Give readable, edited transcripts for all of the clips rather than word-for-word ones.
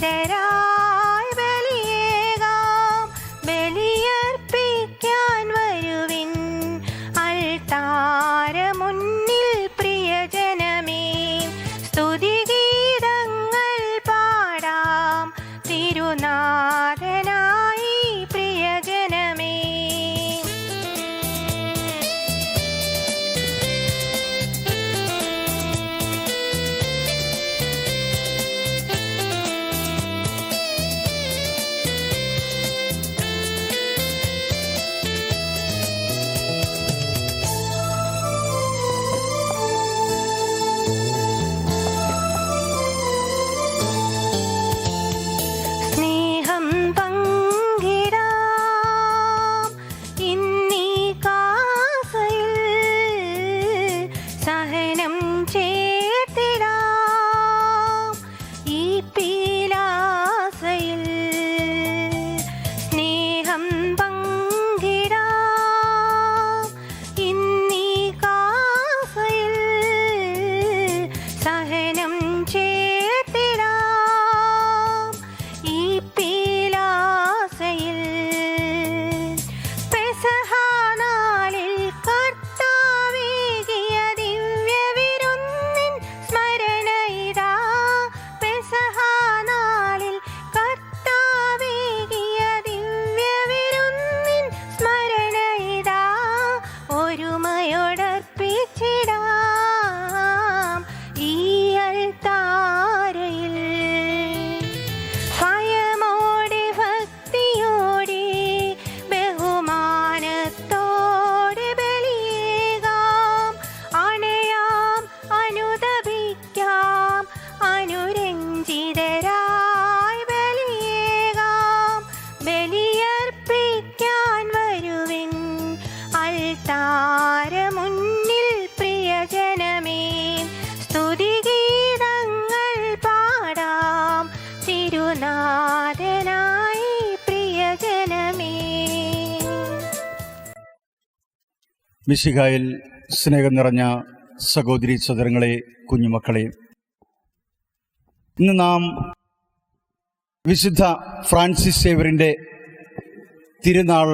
അനുരഞ്ജിതരായി ബലിയേകാം. ബലിയർപ്പിക്കാൻ വരുവിൻ അൾത്താര മുന്നിൽ പ്രിയജനമേ. സ്തുതിഗീതങ്ങൾ പാടാം തിരുനാഥനായി പ്രിയജനമേ. സ്നേഹം പങ്കിടാം ഇന്നീ കാസയിൽ, സഹനം ചേർത്തിടാം ഈ പീലാസയിൽ. സ്നേഹം പങ്കിടാം ഇന്നീ കാസയിൽ, സഹനം ചേർത്തിടാം ഈ പീലാസയിൽ. പെസഹാനാളിൽ കർത്താവേകിയ ദിവ്യവിരുന്നിൻ സ്മരണ ഇതാ. പെസഹാനാളിൽ കർത്താവേകിയ ദിവ്യവിരുന്നിൻ സ്മരണ ഇതാ. ഒരുമയോടർപ്പിച്ചിടാം ഈ അൾത്താരയിൽ. ഭയമോടെ ഭക്തിയോടെ ബഹുമാനത്തോടെ ബലിയേകാം. അണയാം അനുതപിക്കാം അനുരഞ്ജിതരായി ബലിയേകാം. ബലിയർപ്പിക്കാൻ വരുവിൻ അൾത്താര മുന്നിൽ പ്രിയജനമേ. സ്തുതിഗീതങ്ങൾ പാടാം തിരുനാഥനായി പ്രിയജനമേ. മിശിഹായിൽ സ്നേഹം നിറഞ്ഞ സഹോദരി സഹോദരങ്ങളെ, കുഞ്ഞുമക്കളെ, ഇന്ന് നാം വിശുദ്ധ ഫ്രാൻസിസ് സേവ്യറിൻ്റെ തിരുനാൾ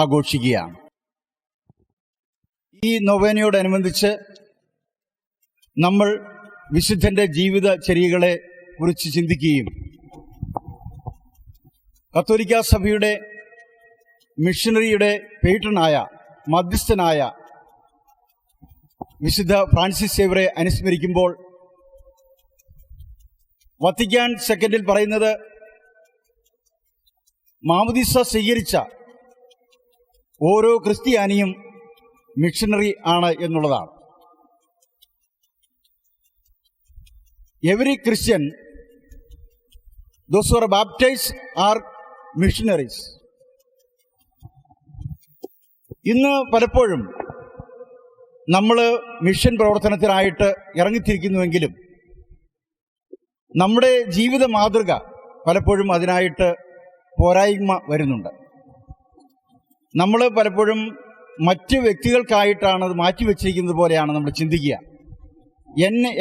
ആഘോഷിക്കുകയാണ്. ഈ നൊവേനയോടനുബന്ധിച്ച് നമ്മൾ വിശുദ്ധൻ്റെ ജീവിതചര്യകളെ കുറിച്ച് ചിന്തിക്കുകയും കത്തോലിക്ക സഭയുടെ മിഷണറിയുടെ പേട്രണായ മധ്യസ്ഥനായ വിശുദ്ധ ഫ്രാൻസിസ് സേവ്യറെ അനുസ്മരിക്കുമ്പോൾ വത്തിക്കാൻ സെക്കൻഡിൽ പറയുന്നത് മാമോദീസ സ്വീകരിച്ച ഓരോ ക്രിസ്ത്യാനിയും മിഷണറി ആണ് എന്നുള്ളതാണ്. Every Christian, those who are baptised are missionaries. ഇന്ന് പലപ്പോഴും നമ്മൾ മിഷൻ പ്രവർത്തനത്തിനായിട്ട് ഇറങ്ങിത്തിരിക്കുന്നുവെങ്കിലും നമ്മുടെ ജീവിത മാതൃക പലപ്പോഴും അതിനായിട്ട് പോരായ്മ വരുന്നുണ്ട്. നമ്മൾ പലപ്പോഴും മറ്റ് വ്യക്തികൾക്കായിട്ടാണ് അത് മാറ്റിവെച്ചിരിക്കുന്നത് പോലെയാണ് നമ്മൾ ചിന്തിക്കുക.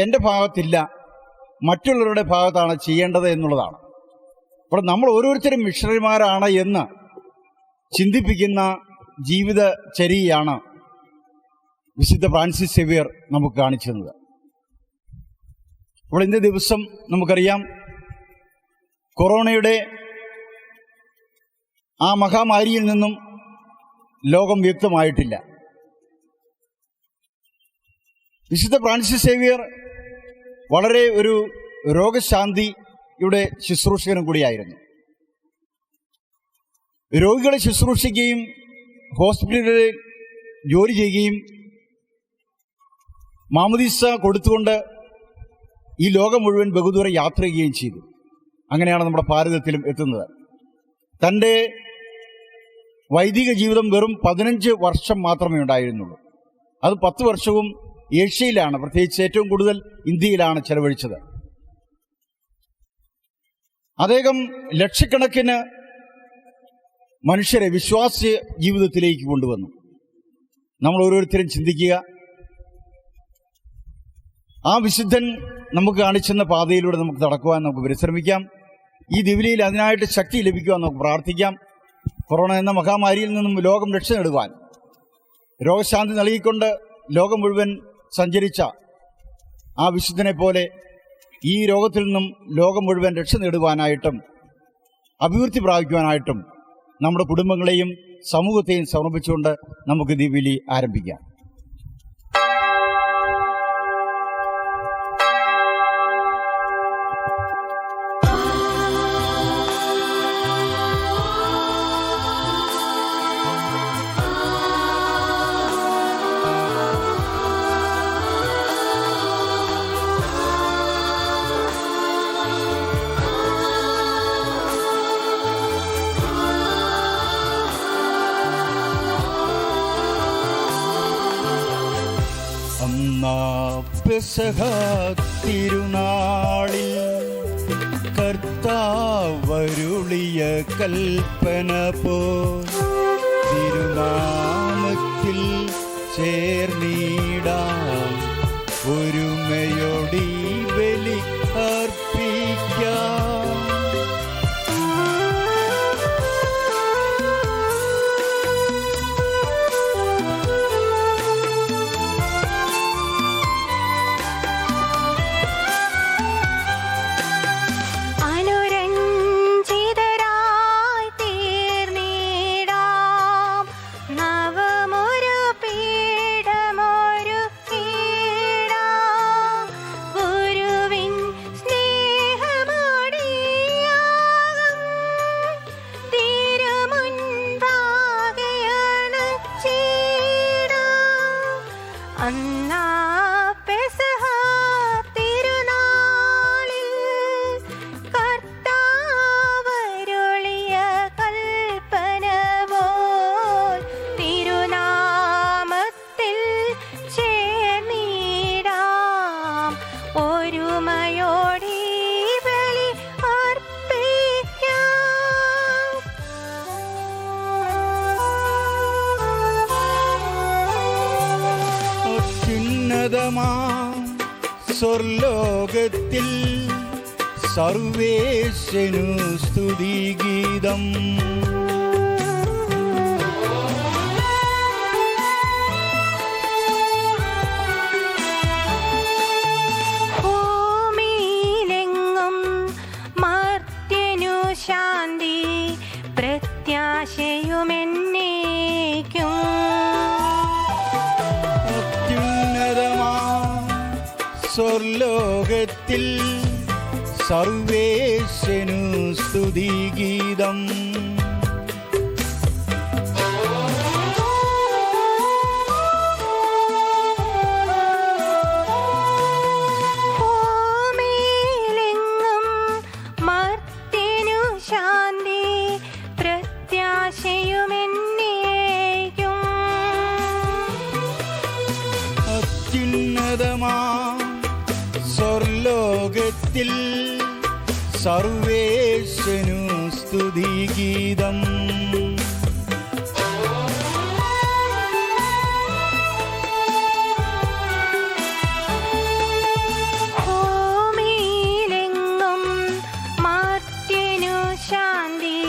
എൻ്റെ ഭാഗത്തില്ല, മറ്റുള്ളവരുടെ ഭാഗത്താണ് ചെയ്യേണ്ടത് എന്നുള്ളതാണ്. അപ്പോൾ നമ്മൾ ഓരോരുത്തരും മിഷണറിമാരാണ് എന്ന് ചിന്തിപ്പിക്കുന്ന ജീവിതചര്യയാണ് വിശുദ്ധ ഫ്രാൻസിസ് സേവ്യർ നമുക്ക് കാണിച്ചു തന്നത്. അപ്പോൾ ഇന്നത്തെ ദിവസം നമുക്കറിയാം, കൊറോണയുടെ ആ മഹാമാരിയിൽ നിന്നും ലോകം വ്യക്തമായിട്ടില്ല. വിശുദ്ധ ഫ്രാൻസിസ് സേവ്യർ വളരെ ഒരു രോഗശാന്തിയുടെ ശുശ്രൂഷകനും കൂടിയായിരുന്നു. രോഗികളെ ശുശ്രൂഷിക്കുകയും ഹോസ്പിറ്റലിൽ ജോലി ചെയ്യുകയും മാമോദീസ കൊടുത്തുകൊണ്ട് ഈ ലോകം മുഴുവൻ ബഹുദൂരം യാത്ര ചെയ്യുകയും ചെയ്തു. അങ്ങനെയാണ് നമ്മുടെ ഭാരതത്തിലും എത്തുന്നത്. തൻ്റെ വൈദിക ജീവിതം വെറും 15 വർഷം മാത്രമേ ഉണ്ടായിരുന്നുള്ളൂ. അത് 10 വർഷവും ഏഷ്യയിലാണ്, പ്രത്യേകിച്ച് ഏറ്റവും കൂടുതൽ ഇന്ത്യയിലാണ് ചെലവഴിച്ചത്. അദ്ദേഹം ലക്ഷക്കണക്കിന് മനുഷ്യരെ വിശ്വാസ ജീവിതത്തിലേക്ക് കൊണ്ടുവന്നു. നമ്മൾ ഓരോരുത്തരും ചിന്തിക്കുക, ആ വിശുദ്ധൻ നമുക്ക് കാണിച്ചെന്ന പാതയിലൂടെ നമുക്ക് നടക്കുവാൻ നമുക്ക് പരിശ്രമിക്കാം. ഈ ദിവ്യയിൽ അതിനായിട്ട് ശക്തി ലഭിക്കുവാൻ നമുക്ക് പ്രാർത്ഥിക്കാം. കൊറോണ എന്ന മഹാമാരിയിൽ നിന്നും ലോകം രക്ഷ നേടുവാൻ, രോഗശാന്തി നൽകിക്കൊണ്ട് ലോകം മുഴുവൻ സഞ്ചരിച്ച ആ വിശുദ്ധനെ പോലെ ഈ രോഗത്തിൽ നിന്നും ലോകം മുഴുവൻ രക്ഷ നേടുവാനായിട്ടും അഭിവൃദ്ധി പ്രാപിക്കുവാനായിട്ടും നമ്മുടെ കുടുംബങ്ങളെയും സമൂഹത്തെയും സമർപ്പിച്ചുകൊണ്ട് നമുക്ക് ദിവ്യബലി ആരംഭിക്കാം. പെസഹ തിരുനാളിൽ കർത്താവരുളിയ കൽപ്പന പോ തിരുനാമത്തിൽ ചേർന്നിടാം, ഒരുമയോടി ബലി അർപ്പിക്കാം. സ്വർലോകത്തിൽ സർവേശനു സ്തുതിഗീതം. ഭൂമിയിലെങ്ങും മർത്യനു ശാന്തി പ്രത്യാശയുമെന്നേക്കും. സ്വർലോകത്തിൽ സർവേശനു സ്തുതിഗീതം. ഭൂമിയിലെങ്ങും മർത്യനു ശാന്തി പ്രത്യാശയുമെന്നേക്കും. അത്യുന്നതമാ സ്വർലോകത്തിൽ സർവേശനു സ്തുതിഗീതം. ഭൂമിയിലെങ്ങും മർത്യനു ശാന്തി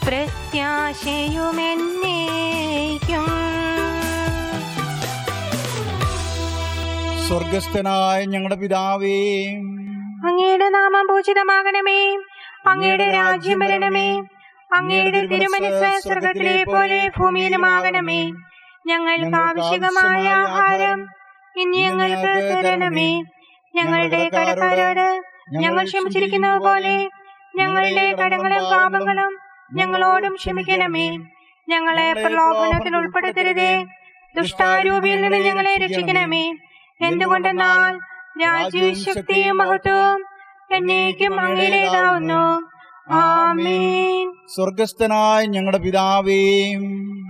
പ്രത്യാശയുമെന്നേക്കും. സ്വർഗസ്ഥനായ ഞങ്ങളുടെ പിതാവേ, അങ്ങയുടെ നാമം പൂജിതമാകണമേ, അങ്ങയുടെ രാജ്യം വരണമേ, അങ്ങയുടെ തിരുമനസ്സ് സ്വർഗത്തിലെ പോലെ ഭൂമിയിലുമാകണമേ. ഞങ്ങൾക്ക് ആവശ്യമായ ആഹാരം ഇന്ന് ഞങ്ങൾക്ക് തരണമേ. ഞങ്ങളുടെ കടക്കാരോട് ഞങ്ങൾ ക്ഷമിച്ചിരിക്കുന്നത് പോലെ ഞങ്ങളുടെ കടങ്ങളും പാപങ്ങളും ഞങ്ങളോടും ക്ഷമിക്കണമേ. ഞങ്ങളെ പ്രലോഭനത്തിൽ ഉൾപ്പെടുത്തരുതേ, ദുഷ്ടാരൂപിയിൽ നിന്ന് ഞങ്ങളെ രക്ഷിക്കണമേ. എന്തുകൊണ്ടെന്നാൽ രാജ്യവും ശക്തിയും മഹത്വവും എന്നേക്കും അങ്ങയുടേതാവുന്നു. ആമേൻ. സ്വർഗസ്ഥനായ ഞങ്ങളുടെ പിതാവേ,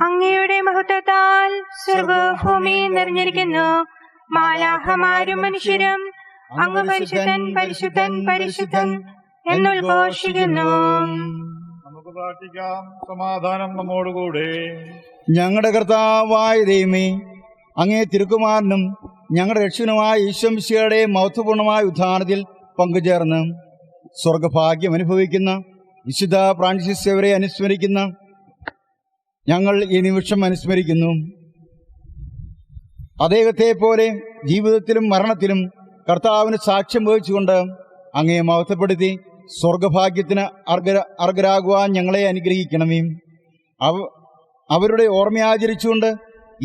അങ്ങയുടെ മഹത്വത്താൽ സ്വർഗ്ഗഭൂമി നിറഞ്ഞിരിക്കുന്നു. മാലാഖമാരും മനുഷ്യരും അങ്ങ് പരിശുദ്ധൻ പരിശുദ്ധൻ പരിശുദ്ധൻ എന്നുദ്ഘോഷിക്കുന്നു. നമുക്ക് പ്രാർത്ഥിക്കാം. സമാധാനം നമ്മോടുകൂടെ. ഞങ്ങളുടെ കർത്താവായ ദൈവമേ, അങ്ങേ തിരുക്കുമാരനും ഞങ്ങളുടെ രക്ഷകനുമായ ഈശോ മിശിഹായുടെ മഹത്വപൂർണ്ണമായ ഉദ്ധാനത്തിൽ പങ്കുചേർന്ന് സ്വർഗഭാഗ്യം അനുഭവിക്കുന്ന വിശുദ്ധ ഫ്രാൻസിസ് സേവരെ അനുസ്മരിക്കുന്ന ഞങ്ങൾ ഈ നിമിഷം അനുസ്മരിക്കുന്നു. അദ്ദേഹത്തെ പോലെ ജീവിതത്തിലും മരണത്തിലും കർത്താവിന് സാക്ഷ്യം വഹിച്ചുകൊണ്ട് അങ്ങേ മഹത്വപ്പെടുത്തി സ്വർഗഭാഗ്യത്തിന് അർഹരാകുവാൻ ഞങ്ങളെ അനുഗ്രഹിക്കണമേ. അവരുടെ ഓർമ്മയാചരിച്ചുകൊണ്ട്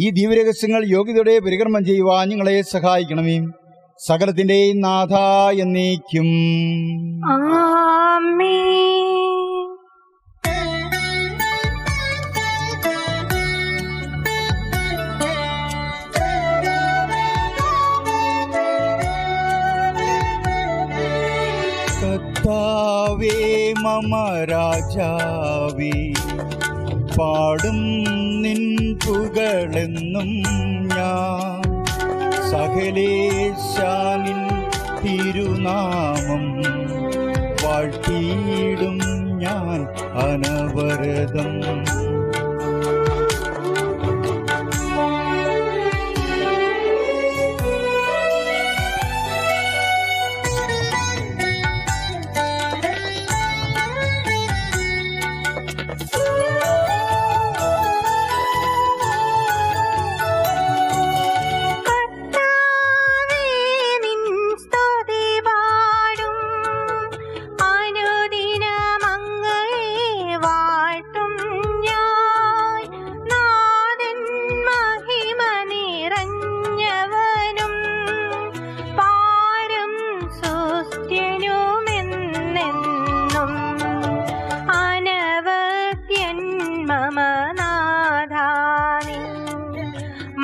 ഈ ദിവ്യരഹസ്യങ്ങൾ യോഗ്യതയോടെ പരികർമ്മം ചെയ്യുവാൻ ഞങ്ങളെ സഹായിക്കണമേ. സകലത്തിന്റെയും നാഥ എന്നേക്കും ആമേൻ. കർത്താവേ മമ രാജാവേ, പാടും നിൻ പുകളെന്നും ഞാൻ. സകലേശാനിൻ തിരുനാമം വാഴ്ത്തിയിടും ഞാൻ അനവരതം.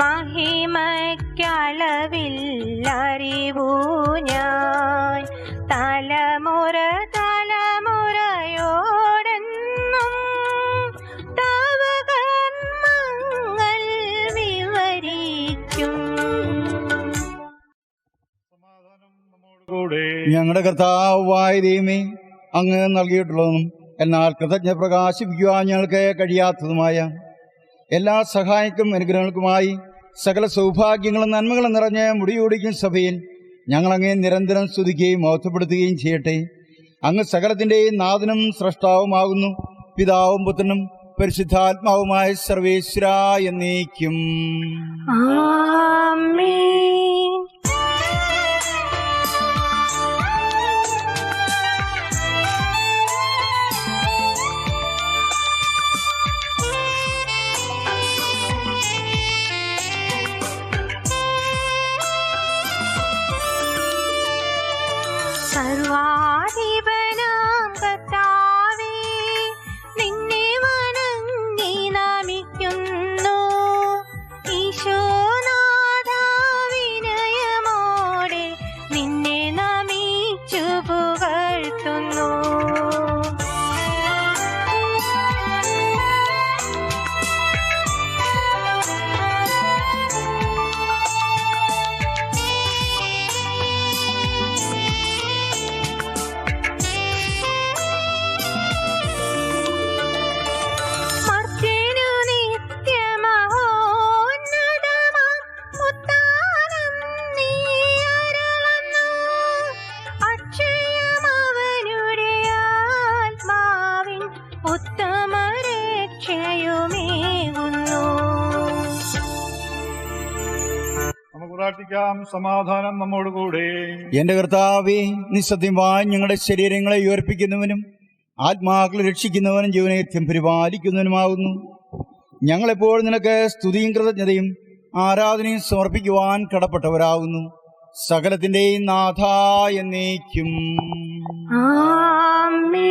മഹിമയ്ക്കളവില്ലറിവൂ ഞാൻ തലമുറ തലമുറയോടെന്നും തവ കർമ്മങ്ങൾ വിവരിക്കും. സമാധാനം നമ്മോടുകൂടെ. ഞങ്ങളുടെ കർത്താവായ ദൈവമേ, അങ്ങ് നൽകിയിട്ടുള്ളതും എന്നാൽ കൃതജ്ഞ പ്രകാശിപ്പിക്കുവാൻ ഞങ്ങൾക്ക് കഴിയാത്തതുമായ എല്ലാ സഹായക്കും അനുഗ്രഹങ്ങൾക്കുമായി സകല സൗഭാഗ്യങ്ങളും നന്മകളും നിറഞ്ഞ് മുടിയോടിക്കും സഭയിൽ ഞങ്ങളങ്ങേ നിരന്തരം സ്തുതിക്കുകയും മഹത്വപ്പെടുത്തുകയും ചെയ്യട്ടെ. അങ്ങ് സകലത്തിൻ്റെയും നാഥനും സ്രഷ്ടാവുമാകുന്നു. പിതാവും പുത്രനും പരിശുദ്ധാത്മാവുമായ സർവേശ്വരാ എന്നേക്കും ആമേൻ. സർവാധിപനാം കർത്താവേ, നിന്നെ വണങ്ങി നമിക്കുന്നു. ഈശോനാഥാ, വിനയമോടെ നിന്നെ നമിച്ചു പുകഴ്ത്തുന്നു. സമാധാനം നമ്മോടുകൂടെ. എന്റെ കർത്താവേ, നിസ്സത്യമായി ഞങ്ങളുടെ ശരീരങ്ങളെ ഉയർപ്പിക്കുന്നവനും ആത്മാക്കളെ രക്ഷിക്കുന്നവനും ജീവനേത്യം പരിപാലിക്കുന്നവനുമാകുന്നു. ഞങ്ങളെപ്പോഴും നിനക്ക് സ്തുതിയും കൃതജ്ഞതയും ആരാധനയും സമർപ്പിക്കുവാൻ കടപ്പെട്ടവരാകുന്നു. സകലത്തിന്റെയും നാഥ എന്നേക്കും ആമേൻ.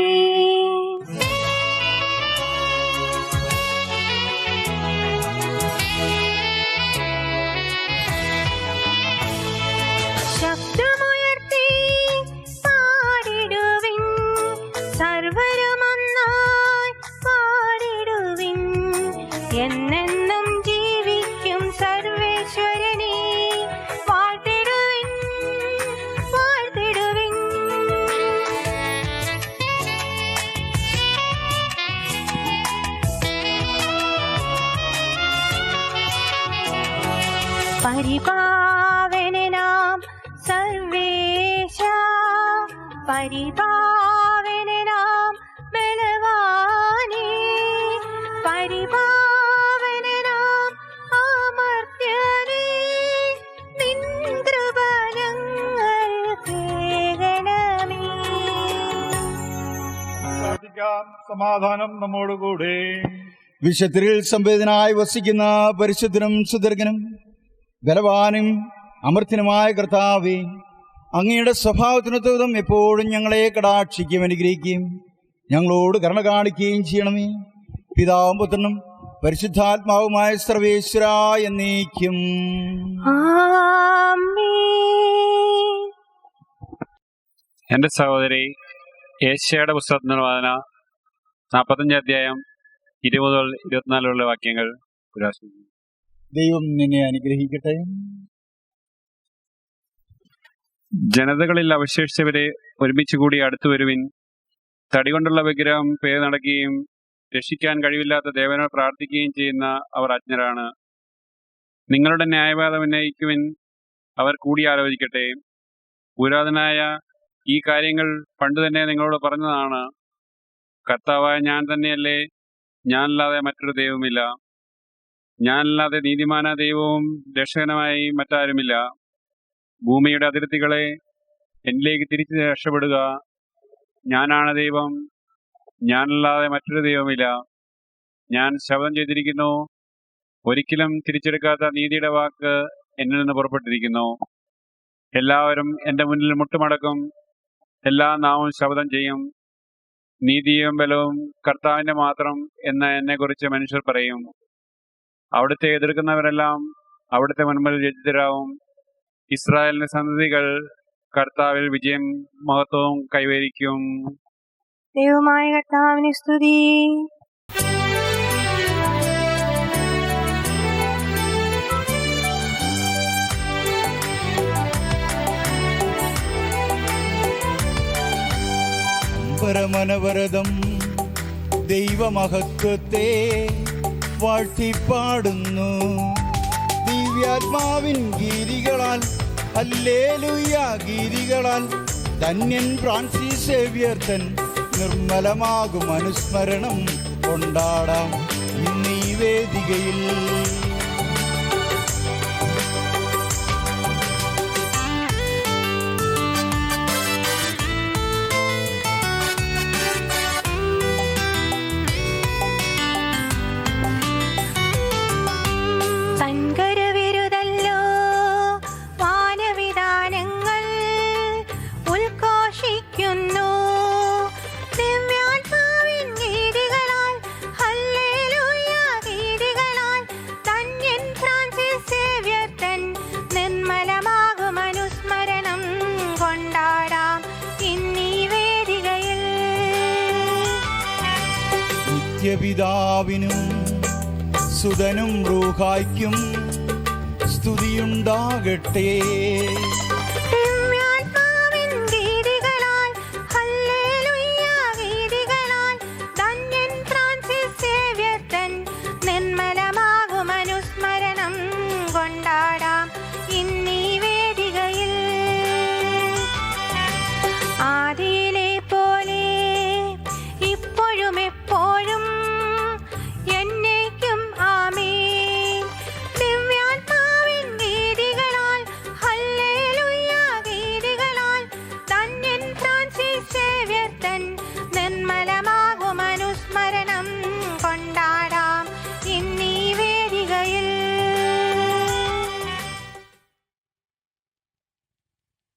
ശബ്ദമുയർത്തി പാടിടുവിൻ, സർവരുമൊന്നായി പാടിടുവിൻ. എന്നെന്നും ജീവിക്കും സർവേശ്വരനെ വാഴ്ത്തിടുവിൻ, വാഴ്ത്തിടുവിൻ. പരിപാവനനാം സർവേശ, പരിപാ പ്രാർത്ഥിക്കാം. സമാധാനം നമ്മോടുകൂടെ. വിശുദ്ധരിൽ സംവേദനായി വസിക്കുന്ന പരിശുദ്ധനും സുദീർഘനും ബലവാനും അമർത്യനുമായ കർത്താവേ, അങ്ങയുടെ സ്വഭാവത്തിനൊത്തവിധം എപ്പോഴും ഞങ്ങളെ കടാക്ഷിക്കുകയും അനുഗ്രഹിക്കുകയും ഞങ്ങളോട് കരുണ കാണിക്കുകയും ചെയ്യണമേ. പിതാവും പുത്രനും പരിശുദ്ധാത്മാവുമായ സർവേശ്വര എന്നേക്കും. ആമേൻ. എൻ്റെ സഹോദരി, ഏശയ്യായുടെ പുസ്തകത്തിൽ വായന 45 അധ്യായം 20 മുതൽ 24 വാക്യങ്ങൾ പുരാശിക്കുന്നു. ദൈവം നിന്നെ അനുഗ്രഹിക്കട്ടെ. ജനതകളിൽ അവശേഷിച്ചവരെ ഒരുമിച്ച് കൂടി അടുത്തു വരുവിൻ. തടികൊണ്ടുള്ള വിഗ്രഹം പേര് നടക്കുകയും രക്ഷിക്കാൻ കഴിവില്ലാത്ത ദേവനോട് പ്രാർത്ഥിക്കുകയും ചെയ്യുന്ന അവർ അജ്ഞരാണ്. നിങ്ങളുടെ ന്യായവാദം ഉന്നയിക്കുവിൻ, അവർ കൂടി ആലോചിക്കട്ടെ. പുരാതനായ ഈ കാര്യങ്ങൾ പണ്ട് തന്നെ നിങ്ങളോട് പറഞ്ഞതാണ്. കർത്താവായ ഞാൻ തന്നെയല്ലേ, ഞാനല്ലാതെ മറ്റൊരു ദൈവമില്ല. ഞാനല്ലാതെ നീതിമാന ദൈവവും രക്ഷകനുമായി മറ്റാരുമില്ല. ഭൂമിയുടെ അതിർത്തികളെ എന്നിലേക്ക് തിരിച്ച് രക്ഷപ്പെടുക. ഞാനാണ് ദൈവം, ഞാനല്ലാതെ മറ്റൊരു ദൈവമില്ല. ഞാൻ ശപഥം ചെയ്തിരിക്കുന്നു, ഒരിക്കലും തിരിച്ചെടുക്കാത്ത നീതിയുടെ വാക്ക് എന്നിൽ നിന്ന് പുറപ്പെട്ടിരിക്കുന്നു. എല്ലാവരും എൻ്റെ മുന്നിൽ മുട്ടുമടക്കും, എല്ലാ നാവും ശപഥം ചെയ്യും. നീതിയും ബലവും കർത്താവിൻ്റെ മാത്രം എന്ന് എന്നെക്കുറിച്ച് മനുഷ്യർ പറയും. അവിടുത്തെ എതിർക്കുന്നവരെല്ലാം അവിടുത്തെ മുൻപിൽ ലജ്ജിതരാവും. ഇസ്രായേലിന്റെ സന്തതികൾ കർത്താവിൽ വിജയം മഹത്വവും കൈവരിക്കും. ദൈവമായ കർത്താവിന് സ്തുതി. പരമനവരതം ദൈവമഹത്വത്തെ വാഴ്ത്തിപ്പാടുന്നു. ദിവ്യാത്മാവിൻ ഗീതികളാൽ ഹല്ലേലൂയ ഗീതികളാൽ ധന്യൻ ഫ്രാൻസിസ് സേവ്യർത്തൻ നിർമ്മലമാകും അനുസ്മരണം കൊണ്ടാടാം ഇന്നീ വേദികയിൽ. നിത്യപിതാവിനും സുതനും റൂഹായ്ക്കും സ്തുതിയുണ്ടാകട്ടെ.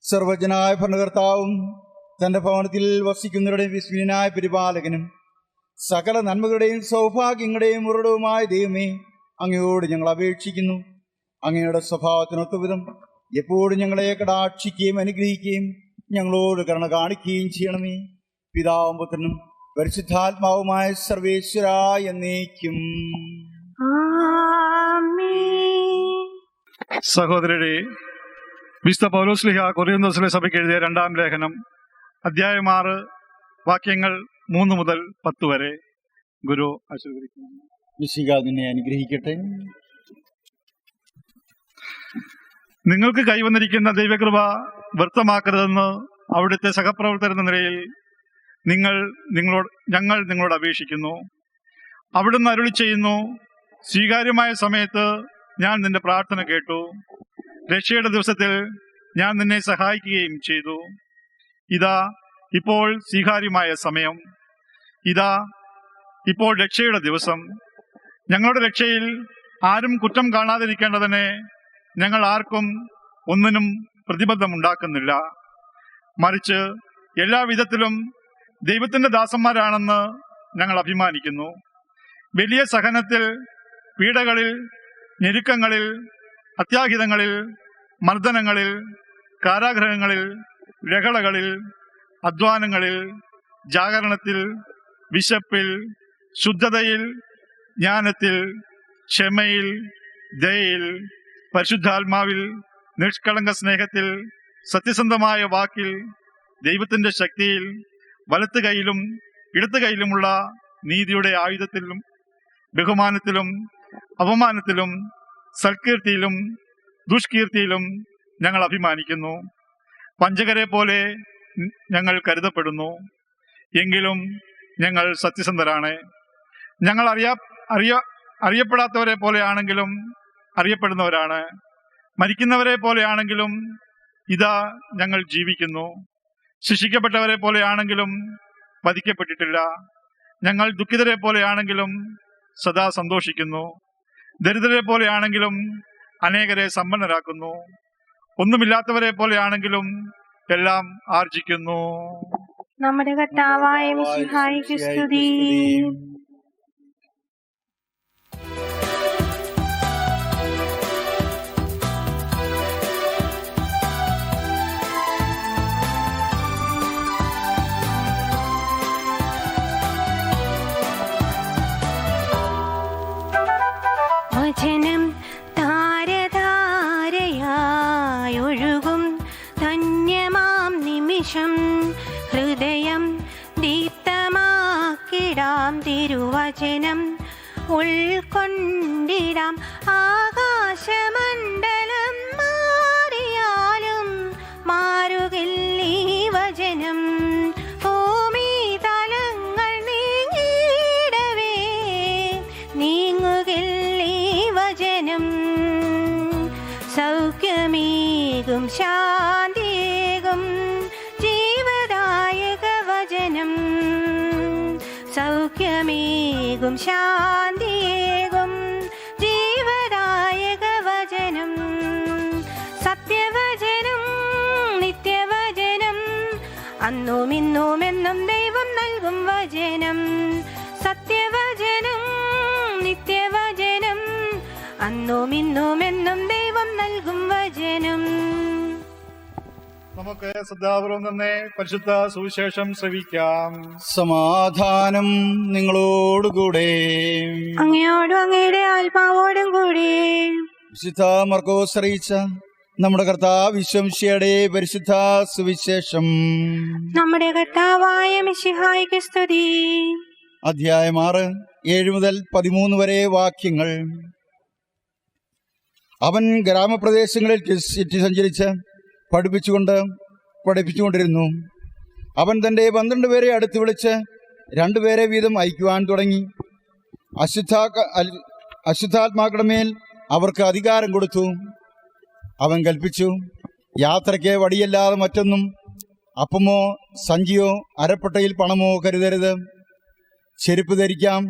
സർവജ്ഞനായ ഭരണകർത്താവും തന്റെ ഭവനത്തിൽ വസിക്കുന്നവരുടെ വിസ്മയനായ പരിപാലകനും സകല നന്മകളുടെയും സൗഭാഗ്യങ്ങളുടെയും ഉറവിടവുമായ ദൈവമേ, അങ്ങയോട് ഞങ്ങൾ അപേക്ഷിക്കുന്നു. അങ്ങയുടെ സ്വഭാവത്തിനൊത്തവിധം എപ്പോഴും ഞങ്ങളെ കടാക്ഷിക്കുകയും അനുഗ്രഹിക്കുകയും ഞങ്ങളോട് കരുണ കാണിക്കുകയും ചെയ്യണമേ. പിതാവും പുത്രനും പരിശുദ്ധാത്മാവുമായ സർവേശ്വര എന്നേക്കും. സഹോദരരെ, വിശുദ്ധ പൗലോസ്ലീഹ കൊറിന്തോസിലെ സഭയ്ക്ക് എഴുതിയ 2-ാം ലേഖനം അധ്യായം 6 വാക്യങ്ങൾ 3 മുതൽ 10 വരെ ഗുരു ആശീർവദിക്കുന്നു. മിശിഹാ നിന്നെ അനുഗ്രഹിക്കട്ടെ. നിങ്ങൾക്ക് കൈവന്നിരിക്കുന്ന ദൈവകൃപ വ്യർത്ഥമാക്കരുതെന്ന് അവിടുത്തെ സഹപ്രവർത്തകരെന്ന നിലയിൽ ഞങ്ങൾ നിങ്ങളോട് അപേക്ഷിക്കുന്നു. അവിടുന്ന് അരുളി ചെയ്യുന്നു, സ്വീകാര്യമായ സമയത്ത് ഞാൻ നിന്റെ പ്രാർത്ഥന കേട്ടു. രക്ഷയുടെ ദിവസത്തിൽ ഞാൻ നിന്നെ സഹായിക്കുകയും ചെയ്തു. ഇതാ ഇപ്പോൾ സ്വീകാര്യമായ സമയം. ഇതാ ഇപ്പോൾ രക്ഷയുടെ ദിവസം. ഞങ്ങളുടെ രക്ഷയിൽ ആരും കുറ്റം കാണാതിരിക്കേണ്ടതിനെ ഞങ്ങൾ ആർക്കും ഒന്നിനും പ്രതിബന്ധമുണ്ടാക്കുന്നില്ല. മറിച്ച് എല്ലാവിധത്തിലും ദൈവത്തിന്റെ ദാസന്മാരാണെന്ന് ഞങ്ങൾ അഭിമാനിക്കുന്നു. വലിയ സഹനത്തിൽ, പീഡകളിൽ, ഞെരുക്കങ്ങളിൽ, അത്യാഹിതങ്ങളിൽ, മർദ്ദനങ്ങളിൽ, കാരാഗൃഹങ്ങളിൽ, ലഹളകളിൽ, അധ്വാനങ്ങളിൽ, ജാഗരണത്തിൽ, വിശപ്പിൽ, ശുദ്ധതയിൽ, ജ്ഞാനത്തിൽ, ക്ഷമയിൽ, ദയയിൽ, പരിശുദ്ധാത്മാവിൽ, നിഷ്കളങ്ക സ്നേഹത്തിൽ, സത്യസന്ധമായ വാക്കിൽ, ദൈവത്തിന്റെ ശക്തിയിൽ, വലത്ത് കൈയിലും ഇടത്ത് കൈയിലുമുള്ള നീതിയുടെ ആയുധത്തിലും, ബഹുമാനത്തിലും അപമാനത്തിലും, സൽകീർത്തിയിലും ദുഷ്കീർത്തിയിലും ഞങ്ങൾ അഭിമാനിക്കുന്നു. വഞ്ചകരെ പോലെ ഞങ്ങൾ കരുതപ്പെടുന്നു. എങ്കിലും ഞങ്ങൾ സത്യസന്ധരാണ്. ഞങ്ങൾ അറിയപ്പെടാത്തവരെ പോലെയാണെങ്കിലും അറിയപ്പെടുന്നവരാണ്. മരിക്കുന്നവരെ പോലെയാണെങ്കിലും ഇതാ ഞങ്ങൾ ജീവിക്കുന്നു. ശിക്ഷിക്കപ്പെട്ടവരെ പോലെയാണെങ്കിലും വധിക്കപ്പെട്ടിട്ടില്ല. ഞങ്ങൾ ദുഃഖിതരെ പോലെയാണെങ്കിലും സദാ സന്തോഷിക്കുന്നു. ദരിദ്രരെ പോലെയാണെങ്കിലും അനേകരെ സമ്പന്നരാക്കുന്നു. ഒന്നുമില്ലാത്തവരെ പോലെയാണെങ്കിലും എല്ലാം ആർജിക്കുന്നു. നമ്മുടെ കർത്താവായ മിശിഹായിക്ക് സ്തുതി. വചനം ധാരധാരയായൊഴുകും ധന്യമാം നിമിഷം, ഹൃദയം ദീപ്തമാക്കിടാം തിരുവചനം ഉൾക്കൊണ്ടിടാം. ആകാശമണ്ഡലം മാറിയാലും മാറുകില്ലീ വചനം. ഭൂമി തലങ്ങൾ നീങ്ങിടവേ നീങ്ങുകില്ലീ വചനം. സൗഖ്യമേകും ശാന്തിയേകും ജീവദായക വചനം. സൗഖ്യമേകും ശാന്തിയേകും ജീവദായക വചനം. സത്യവചനം നിത്യവചനം, അന്നും ഇന്നും എന്നും ദൈവം നൽകും വചനം. സത്യവചനം നിത്യവചനം, അന്നും ഇന്നും എന്നും ദൈവം നൽകും വചനം. നമുക്ക് ശ്രദ്ധാപൂർവം തന്നെ പരിശുദ്ധ സുവിശേഷം ശ്രവിക്കാം. സമാധാനം നിങ്ങളോടുകൂടെ. അങ്ങയോടും അങ്ങയുടെ ആത്മാവോടും കൂടി. വിശുദ്ധ മർക്കോസ് അറിയിച്ച നമ്മുടെ കർത്താവ് മിശിഹായുടെ പരിശുദ്ധ സുവിശേഷം. നമ്മുടെ കർത്താവായ മിശിഹായിക്ക് സ്തുതി. അധ്യായം 6, 7 മുതൽ 13 വരെ വാക്യങ്ങൾ. അവൻ ഗ്രാമപ്രദേശങ്ങളിൽ ചുറ്റി സഞ്ചരിച്ച് പഠിപ്പിച്ചുകൊണ്ടിരുന്നു. അവൻ തന്റെ 12 പേരെ അടുത്ത് വിളിച്ച് 2 പേരെ വീതം അയക്കുവാൻ തുടങ്ങി. അശുദ്ധാത്മാക്കളുടെ മേൽ അവർക്ക് അധികാരം കൊടുത്തു. അവൻ കൽപ്പിച്ചു, യാത്രയ്ക്ക് വടിയല്ലാതെ മറ്റൊന്നും, അപ്പമോ സഞ്ചിയോ അരപ്പട്ടയിൽ പണമോ കരുതരുത്. ചെരുപ്പ് ധരിക്കാം,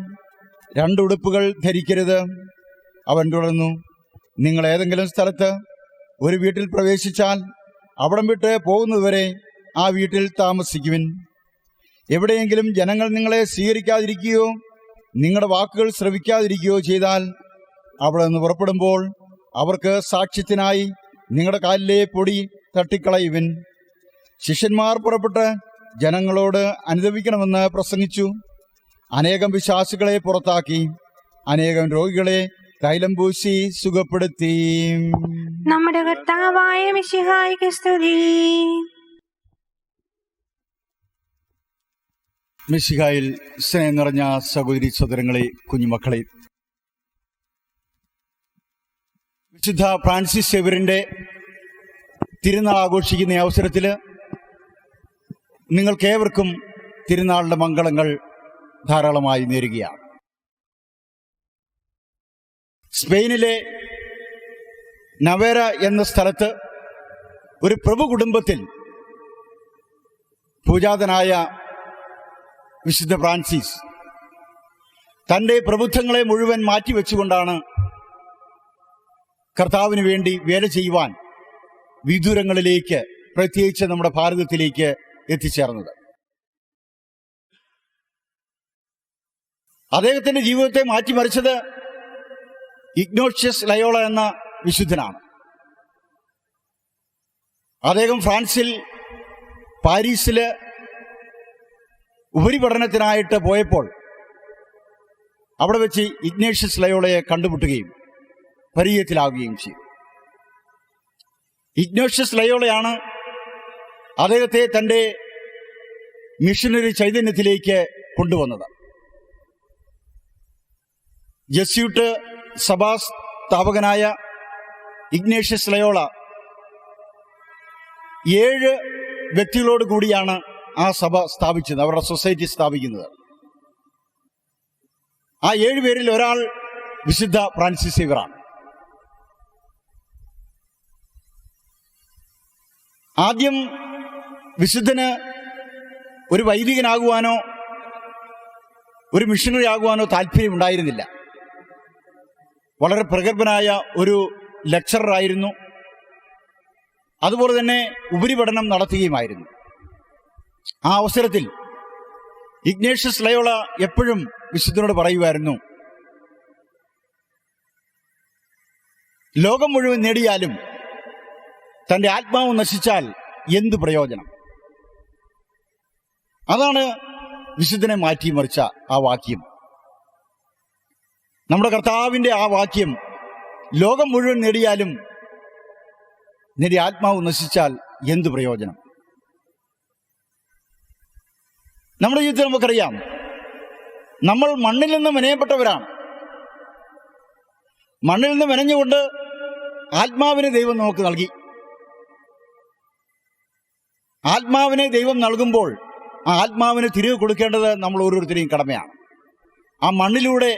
2 ഉടുപ്പുകൾ ധരിക്കരുത്. അവൻ തുടർന്നു, നിങ്ങൾ ഏതെങ്കിലും സ്ഥലത്ത് ഒരു വീട്ടിൽ പ്രവേശിച്ചാൽ അവിടം വിട്ട് പോകുന്നതുവരെ ആ വീട്ടിൽ താമസിക്കുവിൻ. എവിടെയെങ്കിലും ജനങ്ങൾ നിങ്ങളെ സ്വീകരിക്കാതിരിക്കുകയോ നിങ്ങളുടെ വാക്കുകൾ ശ്രവിക്കാതിരിക്കുകയോ ചെയ്താൽ അവിടെ നിന്ന് പുറപ്പെടുമ്പോൾ അവർക്ക് സാക്ഷ്യത്തിനായി നിങ്ങളുടെ കാലിലെ പൊടി തട്ടിക്കളയുവിൻ. ശിഷ്യന്മാർ പുറപ്പെട്ട് ജനങ്ങളോട് അനുദപിക്കണമെന്ന് പ്രസംഗിച്ചു. അനേകം പിശാചുക്കളെ പുറത്താക്കി അനേകം രോഗികളെ തൈലം പൂശി സുഖപ്പെടുത്തി. നമ്മുടെ കർത്താവായ മിശിഹായിക്ക് സ്തുതി. മിശിഹായിൽ സ്നേഹം നിറഞ്ഞ സഹോദരി സഹോദരങ്ങളെ, കുഞ്ഞുമക്കളെ, വിശുദ്ധ ഫ്രാൻസിസ് സേവ്യറിന്റെ തിരുനാൾ ആഘോഷിക്കുന്ന അവസരത്തിൽ നിങ്ങൾക്കേവർക്കും തിരുനാളിന്റെ മംഗളങ്ങൾ ധാരാളമായി നേരുകയാണ്. സ്പെയിനിലെ നവേര എന്ന സ്ഥലത്ത് ഒരു പ്രഭു കുടുംബത്തിൽ പൂജാതനായ വിശുദ്ധ ഫ്രാൻസിസ് തൻ്റെ പ്രബുദ്ധങ്ങളെ മുഴുവൻ മാറ്റിവെച്ചുകൊണ്ടാണ് കർത്താവിന് വേണ്ടി വേല ചെയ്യുവാൻ വിദൂരങ്ങളിലേക്ക്, പ്രത്യേകിച്ച് നമ്മുടെ ഭാരതത്തിലേക്ക് എത്തിച്ചേർന്നത്. അദ്ദേഹത്തിന്റെ ജീവിതത്തെ മാറ്റിമറിച്ചത് ഇഗ്നോഷ്യസ് ലയോള എന്ന വിശുദ്ധനാണ്. അദ്ദേഹം ഫ്രാൻസിൽ പാരീസില് ഉപരിപഠനത്തിനായിട്ട് പോയപ്പോൾ അവിടെ വെച്ച് ഇഗ്നേഷ്യസ് ലയോളയെ കണ്ടുമുട്ടുകയും പരിചയത്തിലാവുകയും ചെയ്തു. ഇഗ്നേഷ്യസ് ലയോളയാണ് അദ്ദേഹത്തെ തൻ്റെ മിഷനറി ചൈതന്യത്തിലേക്ക് കൊണ്ടുവന്നത്. ജസ്യൂട്ട് സഭാ സ്ഥാപകനായ ഇഗ്നേഷ്യസ് ലയോള 7 വ്യക്തികളോട് കൂടിയാണ് ആ സഭ സ്ഥാപിച്ചത്, അവരുടെ സൊസൈറ്റി സ്ഥാപിക്കുന്നത്. ആ 7 പേരിൽ ഒരാൾ വിശുദ്ധ ഫ്രാൻസിസ് സേവ്യറാണ്. ആദ്യം വിശുദ്ധന് ഒരു വൈദികനാകുവാനോ ഒരു മിഷണറി ആകുവാനോ താല്പര്യമുണ്ടായിരുന്നില്ല. വളരെ പ്രഗത്ഭനായ ഒരു ലെക്ചററായിരുന്നു. അതുപോലെ തന്നെ ഉപരിപഠനം നടത്തുകയുമായിരുന്നു. ആ അവസരത്തിൽ ഇഗ്നേഷ്യസ് ലയോള എപ്പോഴും വിശുദ്ധനോട് പറയുമായിരുന്നു, ലോകം മുഴുവൻ നേടിയാലും തൻ്റെ ആത്മാവ് നശിച്ചാൽ എന്ത് പ്രയോജനം? അതാണ് വിശുദ്ധനെ മാറ്റിമറിച്ച ആ വാക്യം. നമ്മുടെ കർത്താവിൻ്റെ ആ വാക്യം, ലോകം മുഴുവൻ നേടിയാലും നിന്റെ ആത്മാവ് നശിച്ചാൽ എന്ത് പ്രയോജനം? നമ്മുടെ ജീവിതത്തിൽ നമുക്കറിയാം, നമ്മൾ മണ്ണിൽ നിന്ന് മെനയപ്പെട്ടവരാണ്. മണ്ണിൽ നിന്ന് മെനഞ്ഞുകൊണ്ട് ആത്മാവിനെ ദൈവം നമുക്ക് നൽകി. ആത്മാവിനെ ദൈവം നൽകുമ്പോൾ ആ ആത്മാവിനെ തിരികെ കൊടുക്കേണ്ടത് നമ്മൾ ഓരോരുത്തരെയും കടമയാണ്. ആ മണ്ണിലൂടെ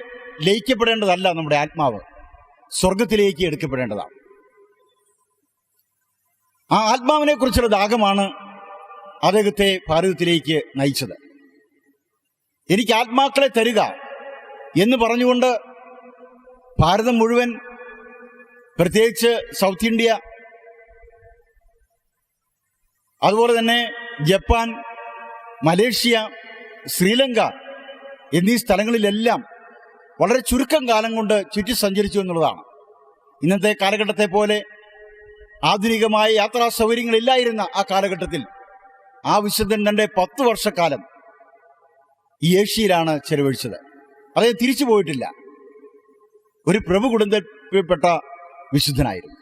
ലയിക്കപ്പെടേണ്ടതല്ല നമ്മുടെ ആത്മാവ്, സ്വർഗത്തിലേക്ക് എടുക്കപ്പെടേണ്ടതാണ്. ആ ആത്മാവിനെ കുറിച്ചുള്ള ദാഹമാണ് അദ്ദേഹത്തെ ഭാരതത്തിലേക്ക് നയിച്ചത്. എനിക്ക് ആത്മാക്കളെ തരിക എന്ന് പറഞ്ഞുകൊണ്ട് ഭാരതം മുഴുവൻ, പ്രത്യേകിച്ച് സൗത്ത് ഇന്ത്യ, അതുപോലെ തന്നെ ജപ്പാൻ, മലേഷ്യ, ശ്രീലങ്ക എന്നീ സ്ഥലങ്ങളിലെല്ലാം വളരെ ചുരുക്കം കാലം കൊണ്ട് ചുറ്റി സഞ്ചരിച്ചു എന്നുള്ളതാണ്. ഇന്നത്തെ കാലഘട്ടത്തെ പോലെ ആധുനികമായ യാത്രാ സൗകര്യങ്ങളില്ലായിരുന്ന ആ കാലഘട്ടത്തിൽ ആ വിശുദ്ധൻ തൻ്റെ 10 വർഷക്കാലം ഈ ഏഷ്യയിലാണ് ചെലവഴിച്ചത്. അദ്ദേഹം തിരിച്ചു പോയിട്ടില്ല. ഒരു പ്രഭു കുടുംബത്തിൽപ്പെട്ട വിശുദ്ധനായിരുന്നു.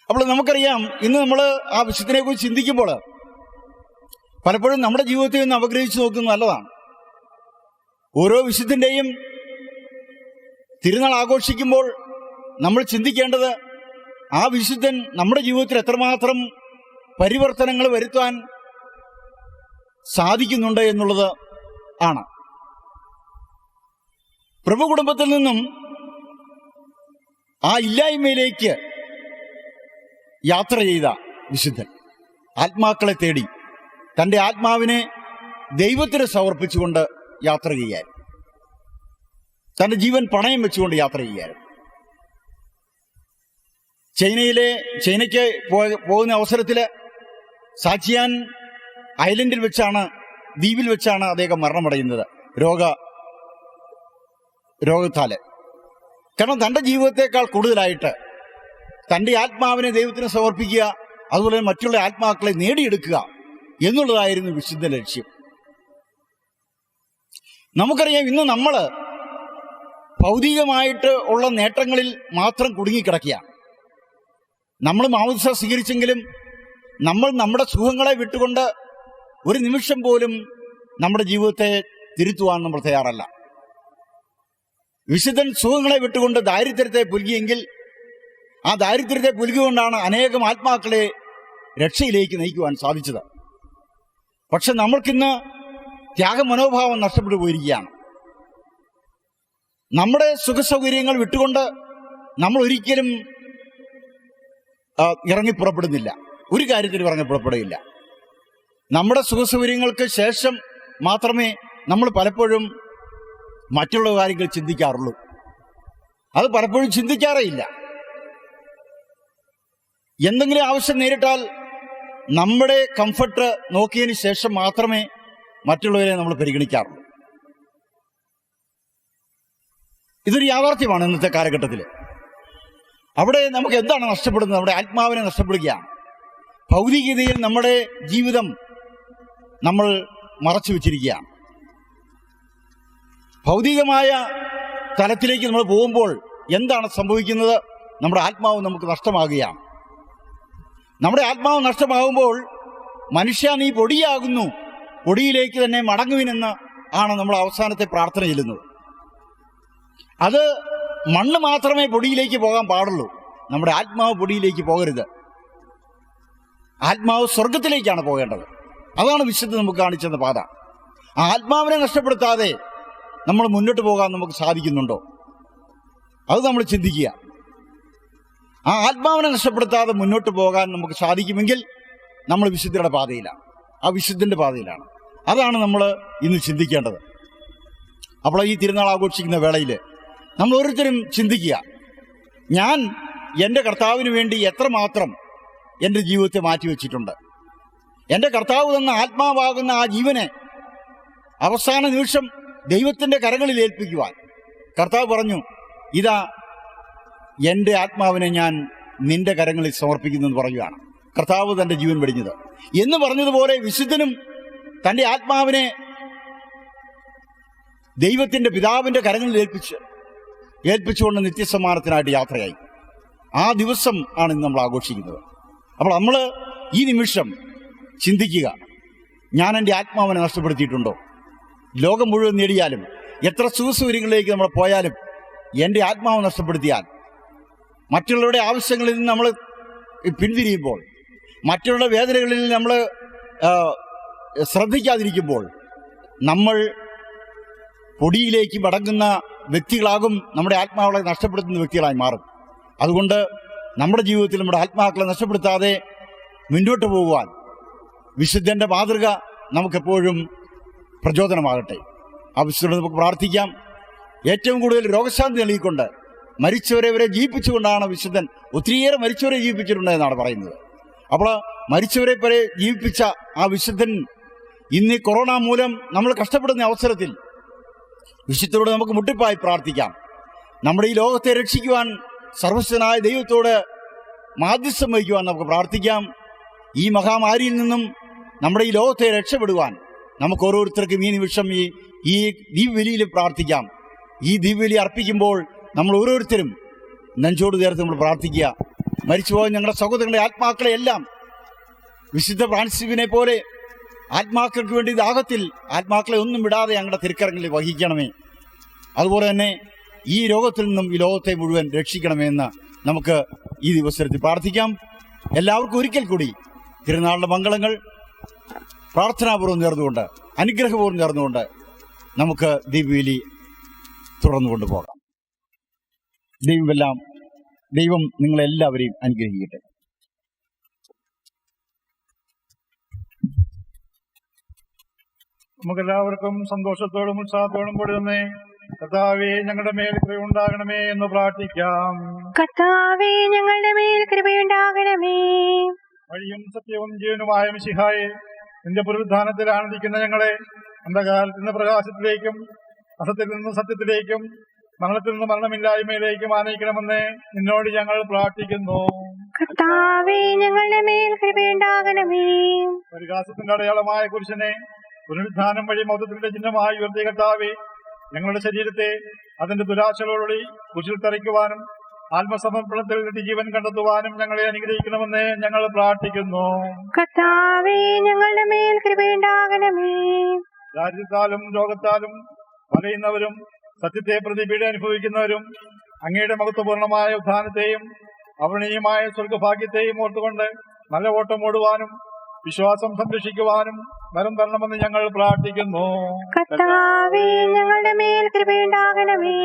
അപ്പോൾ നമുക്കറിയാം, ഇന്ന് നമ്മൾ ആ വിശുദ്ധനെ കുറിച്ച് ചിന്തിക്കുമ്പോൾ പലപ്പോഴും നമ്മുടെ ജീവിതത്തെ ഒന്ന് അപഗ്രഹിച്ച് നോക്കുന്നത് നല്ലതാണ്. ഓരോ വിശുദ്ധന്റെയും തിരുനാൾ ആഘോഷിക്കുമ്പോൾ നമ്മൾ ചിന്തിക്കേണ്ടത് ആ വിശുദ്ധൻ നമ്മുടെ ജീവിതത്തിൽ എത്രമാത്രം പരിവർത്തനങ്ങൾ വരുത്താൻ സാധിക്കുന്നുണ്ട് എന്നുള്ളത് ആണ്. പ്രഭു കുടുംബത്തിൽ നിന്നും ആ ഇല്ലായ്മയിലേക്ക് യാത്ര ചെയ്ത വിശുദ്ധൻ ആത്മാക്കളെ തേടി തൻ്റെ ആത്മാവിനെ ദൈവത്തിന് സമർപ്പിച്ചുകൊണ്ട് യാത്ര ചെയ്യാൻ, തൻ്റെ ജീവൻ പണയം വെച്ചുകൊണ്ട് യാത്ര ചെയ്യാൻ. ചൈനയ്ക്ക് പോകുന്ന അവസരത്തിൽ സാച്ചിയാൻ ഐലൻഡിൽ വെച്ചാണ്, ദ്വീപിൽ വെച്ചാണ് അദ്ദേഹം മരണമടയുന്നത് രോഗത്താല്. കാരണം തൻ്റെ ജീവിതത്തെക്കാൾ കൂടുതലായിട്ട് തൻ്റെ ആത്മാവിനെ ദൈവത്തിന് സമർപ്പിക്കുക, അതുപോലെ മറ്റുള്ള ആത്മാക്കളെ നേടിയെടുക്കുക എന്നുള്ളതായിരുന്നു വിശുദ്ധ ലക്ഷ്യം. നമുക്കറിയാം, ഇന്ന് നമ്മൾ ഭൗതികമായിട്ട് ഉള്ള നേട്ടങ്ങളിൽ മാത്രം കുടുങ്ങിക്കിടക്കുകയാണ്. നമ്മൾ മാമോദിസ സ്വീകരിച്ചെങ്കിലും നമ്മൾ നമ്മുടെ സുഖങ്ങളെ വിട്ടുകൊണ്ട് ഒരു നിമിഷം പോലും നമ്മുടെ ജീവിതത്തെ തിരുത്തുവാൻ നമ്മൾ തയ്യാറല്ല. വിശുദ്ധൻ സുഖങ്ങളെ വിട്ടുകൊണ്ട് ദാരിദ്ര്യത്തെ പുൽകിയെങ്കിൽ ആ ദാരിദ്ര്യത്തെ പുൽകിക്കൊണ്ടാണ് അനേകം ആത്മാക്കളെ രക്ഷയിലേക്ക് നയിക്കുവാൻ സാധിച്ചത്. പക്ഷെ നമ്മൾക്കിന്ന് ത്യാഗമനോഭാവം നഷ്ടപ്പെട്ടു പോയിരിക്കുകയാണ്. നമ്മുടെ സുഖസൗകര്യങ്ങൾ വിട്ടുകൊണ്ട് നമ്മൾ ഒരിക്കലും ഇറങ്ങിപ്പുറപ്പെടുന്നില്ല, ഒരു കാര്യത്തിലും ഇറങ്ങിപ്പുറപ്പെടുകയില്ല. നമ്മുടെ സുഖസൗകര്യങ്ങൾക്ക് ശേഷം മാത്രമേ നമ്മൾ പലപ്പോഴും മറ്റുള്ള കാര്യങ്ങൾ ചിന്തിക്കാറുള്ളൂ. അത് പലപ്പോഴും ചിന്തിക്കാറേ ഇല്ല. എന്തെങ്കിലും ആവശ്യം നേരിട്ടാൽ നമ്മുടെ കംഫർട്ട് നോക്കിയതിന് ശേഷം മാത്രമേ മറ്റുള്ളവരെ നമ്മൾ പരിഗണിക്കാറുള്ളൂ. ഇതൊരു യാഥാർത്ഥ്യമാണ് ഇന്നത്തെ കാലഘട്ടത്തിൽ. അവിടെ നമുക്ക് എന്താണ് നഷ്ടപ്പെടുന്നത്? നമ്മുടെ ആത്മാവിനെ നഷ്ടപ്പെടുകയാണ്. ഭൗതികതയിൽ നമ്മുടെ ജീവിതം നമ്മൾ മറച്ചു വെച്ചിരിക്കുകയാണ്. ഭൗതികമായ തലത്തിലേക്ക് നമ്മൾ പോകുമ്പോൾ എന്താണ് സംഭവിക്കുന്നത്? നമ്മുടെ ആത്മാവ് നമുക്ക് നഷ്ടമാകുകയാണ്. നമ്മുടെ ആത്മാവ് നഷ്ടമാകുമ്പോൾ മനുഷ്യ നീ പൊടിയാകുന്നു, പൊടിയിലേക്ക് തന്നെ മടങ്ങുവിനെന്ന് ആണ് നമ്മൾ അവസാനത്തെ പ്രാർത്ഥന ചെല്ലുന്നത്. അത് മണ്ണ് മാത്രമേ പൊടിയിലേക്ക് പോകാൻ പാടുള്ളൂ. നമ്മുടെ ആത്മാവ് പൊടിയിലേക്ക് പോകരുത്. ആത്മാവ് സ്വർഗത്തിലേക്കാണ് പോകേണ്ടത്. അതാണ് വിശുദ്ധ നമുക്ക് കാണിച്ചെന്ന പാത. ആ ആത്മാവിനെ നഷ്ടപ്പെടുത്താതെ നമ്മൾ മുന്നോട്ട് പോകാൻ നമുക്ക് സാധിക്കുന്നുണ്ടോ? അത് നമ്മൾ ചിന്തിക്കുക. ആ ആത്മാവിനെ നഷ്ടപ്പെടുത്താതെ മുന്നോട്ട് പോകാൻ നമുക്ക് സാധിക്കുമെങ്കിൽ നമ്മൾ വിശുദ്ധിയുടെ പാതയിലാണ്, ആ വിശുദ്ധന്റെ പാതയിലാണ്. അതാണ് നമ്മൾ ഇന്ന് ചിന്തിക്കേണ്ടത്. അപ്പോൾ ഈ തിരുനാൾ ആഘോഷിക്കുന്ന വേളയിൽ നമ്മൾ ഓരോരുത്തരും ചിന്തിക്കുക, ഞാൻ എൻ്റെ കർത്താവിന് വേണ്ടി എത്രമാത്രം എൻ്റെ ജീവിതത്തെ മാറ്റിവെച്ചിട്ടുണ്ട്. എൻ്റെ കർത്താവ് തന്ന ആത്മാവാകുന്ന ആ ജീവനെ അവസാന നിമിഷം ദൈവത്തിൻ്റെ കരങ്ങളിൽ ഏൽപ്പിക്കുവാൻ കർത്താവ് പറഞ്ഞു, ഇതാ എൻ്റെ ആത്മാവിനെ ഞാൻ നിന്റെ കരങ്ങളിൽ സമർപ്പിക്കുന്നു എന്ന് പറയുകയാണ്. കർത്താവ് തൻ്റെ ജീവൻ വെടിഞ്ഞത് എന്ന് പറഞ്ഞതുപോലെ വിശുദ്ധനും തൻ്റെ ആത്മാവിനെ ദൈവത്തിൻ്റെ പിതാവിൻ്റെ കരങ്ങളിൽ ഏൽപ്പിച്ചുകൊണ്ട് നിത്യസമ്മാനത്തിനായിട്ട് യാത്രയായി. ആ ദിവസം ആണ് ഇന്ന് നമ്മൾ ആഘോഷിക്കുന്നത്. അപ്പോൾ നമ്മൾ ഈ നിമിഷം ചിന്തിക്കുക, ഞാൻ എൻ്റെ ആത്മാവിനെ നഷ്ടപ്പെടുത്തിയിട്ടുണ്ടോ? ലോകം മുഴുവൻ നേടിയാലും എത്ര സുഖസൗകര്യങ്ങളിലേക്ക് നമ്മൾ പോയാലും എൻ്റെ ആത്മാവ് നഷ്ടപ്പെടുത്തിയാൽ, മറ്റുള്ളവരുടെ ആവശ്യങ്ങളിൽ നിന്ന് നമ്മൾ പിന്തിരിയുമ്പോൾ, മറ്റുള്ള വേദനകളിൽ നമ്മൾ ശ്രദ്ധിക്കാതിരിക്കുമ്പോൾ നമ്മൾ പൊടിയിലേക്ക് മടങ്ങുന്ന വ്യക്തികളാകും, നമ്മുടെ ആത്മാക്കളെ നഷ്ടപ്പെടുത്തുന്ന വ്യക്തികളായി മാറും. അതുകൊണ്ട് നമ്മുടെ ജീവിതത്തിൽ നമ്മുടെ ആത്മാക്കളെ നഷ്ടപ്പെടുത്താതെ മുന്നോട്ട് പോകുവാൻ വിശുദ്ധന്റെ മാതൃക നമുക്കെപ്പോഴും പ്രചോദനമാകട്ടെ. ആ വിശുദ്ധ നമുക്ക് പ്രാർത്ഥിക്കാം. ഏറ്റവും കൂടുതൽ രോഗശാന്തി നൽകിക്കൊണ്ട് മരിച്ചവരെ വരെ ജീവിപ്പിച്ചുകൊണ്ടാണ് വിശുദ്ധൻ ഒത്തിരിയേറെ മരിച്ചവരെ ജീവിപ്പിച്ചിട്ടുണ്ട് എന്നാണ് പറയുന്നത്. അപ്പോൾ മരിച്ചവരെ വരെ ജീവിപ്പിച്ച ആ വിശുദ്ധൻ ഇന്ന് ഈ കൊറോണ മൂലം നമ്മൾ കഷ്ടപ്പെടുന്ന അവസരത്തിൽ വിശുദ്ധരോട് നമുക്ക് മുട്ടിപ്പായി പ്രാർത്ഥിക്കാം. നമ്മുടെ ഈ ലോകത്തെ രക്ഷിക്കുവാൻ സർവശക്തനായ ദൈവത്തോട് മാധ്യസ്ഥം വഹിക്കുവാൻ നമുക്ക് പ്രാർത്ഥിക്കാം. ഈ മഹാമാരിയിൽ നിന്നും നമ്മുടെ ഈ ലോകത്തെ രക്ഷപ്പെടുവാൻ നമുക്ക് ഓരോരുത്തർക്കും ഈ നിമിഷം ഈ ദിവ്യബലിയിൽ പ്രാർത്ഥിക്കാം. ഈ ദിവ്യബലി അർപ്പിക്കുമ്പോൾ നമ്മൾ ഓരോരുത്തരും നെഞ്ചോട് ചേർത്ത് നമ്മൾ പ്രാർത്ഥിക്കുക. മരിച്ചുപോയ ഞങ്ങളുടെ സഹോദരങ്ങളുടെ ആത്മാക്കളെ എല്ലാം വിശുദ്ധ ഫ്രാൻസിസിനെ പോലെ ആത്മാക്കൾക്ക് വേണ്ടി ദാഹത്തിൽ ആത്മാക്കളെ ഒന്നും വിടാതെ ഞങ്ങളുടെ തിരുക്കരങ്ങളിൽ വഹിക്കണമേ. അതുപോലെ തന്നെ ഈ രോഗത്തിൽ നിന്നും ഈ ലോകത്തെ മുഴുവൻ രക്ഷിക്കണമേ എന്ന് നമുക്ക് ഈ ദിവസത്തിൽ പ്രാർത്ഥിക്കാം. എല്ലാവർക്കും ഒരിക്കൽ കൂടി തിരുനാളിൻ്റെ മംഗളങ്ങൾ പ്രാർത്ഥനാപൂർവ്വം നേർന്നുകൊണ്ട്, അനുഗ്രഹപൂർവ്വം നേർന്നുകൊണ്ട് നമുക്ക് ദിവ്യബലി തുടർന്നു കൊണ്ടുപോകാം. ദൈവം നിങ്ങളെല്ലാവരെയും അനുഗ്രഹിക്കട്ടെ. നമുക്കെല്ലാവർക്കും സന്തോഷത്തോടും ഉത്സാഹത്തോടും കൂടി തന്നെ കർത്താവേ ഞങ്ങളുടെ മേൽ കൃപയുണ്ടാകണമേ എന്ന് പ്രാർത്ഥിക്കാം. കർത്താവേ ഞങ്ങളുടെ മേൽ കൃപയുണ്ടാകണമേ. വഴിയും സത്യവും ജീവനുമായ മിശിഹായെ, നിന്റെ പുനരുത്ഥാനത്തിൽ ആനന്ദിക്കുന്ന ഞങ്ങളെ അന്ധകാലത്തിൽ നിന്ന് പ്രകാശത്തിലേക്കും അസത്യത്തിൽ നിന്ന് സത്യത്തിലേക്കും മരണത്തിൽ നിന്ന് മരണമില്ലായ്മയിലേക്കും ആനയിക്കണമെന്ന് നിന്നോട് ഞങ്ങൾ പ്രാർത്ഥിക്കുന്നു. കർത്താവേ ഞങ്ങളുടെ മേൽ കൃപയുണ്ടാകണമേ. പരിഹാസത്തിന്റെ അടയാളമായ പുരുഷനെ പുനരുത്ഥാനം വഴി മൗതത്തിന്റെ ചിഹ്നമായി ഉയർത്തിയ കർത്താവേ, ഞങ്ങളുടെ ശരീരത്തെ അതിന്റെ ദുരാശകളോടുകൂടി കുരിശിൽ തറയ്ക്കുവാനും ആത്മസമർപ്പണത്തിൽ ജീവൻ കണ്ടെത്തുവാനും ഞങ്ങളെ അനുഗ്രഹിക്കണമെന്ന് ഞങ്ങൾ പ്രാർത്ഥിക്കുന്നു. കർത്താവേ ഞങ്ങളുടെ മേൽ കൃപയുണ്ടാകണമേ. ദാരിദ്ര്യത്താലും രോഗത്താലും വലയുന്നവരും സത്യത്തെ പ്രതി പീഡ അനുഭവിക്കുന്നവരും അങ്ങയുടെ മഹത്വപൂർണമായ ഉത്ഥാനത്തെയും അവർണീയമായ സ്വർഗഭാഗ്യത്തെയും ഓർത്തുകൊണ്ട് നല്ല ഓട്ടം ഓടുവാനും വിശ്വാസം സംരക്ഷിക്കുവാനും വരം തരണമെന്ന് ഞങ്ങൾ പ്രാർത്ഥിക്കുന്നു. കർത്താവേ ഞങ്ങളുടെ മേൽ കൃപയുണ്ടാകണമേ.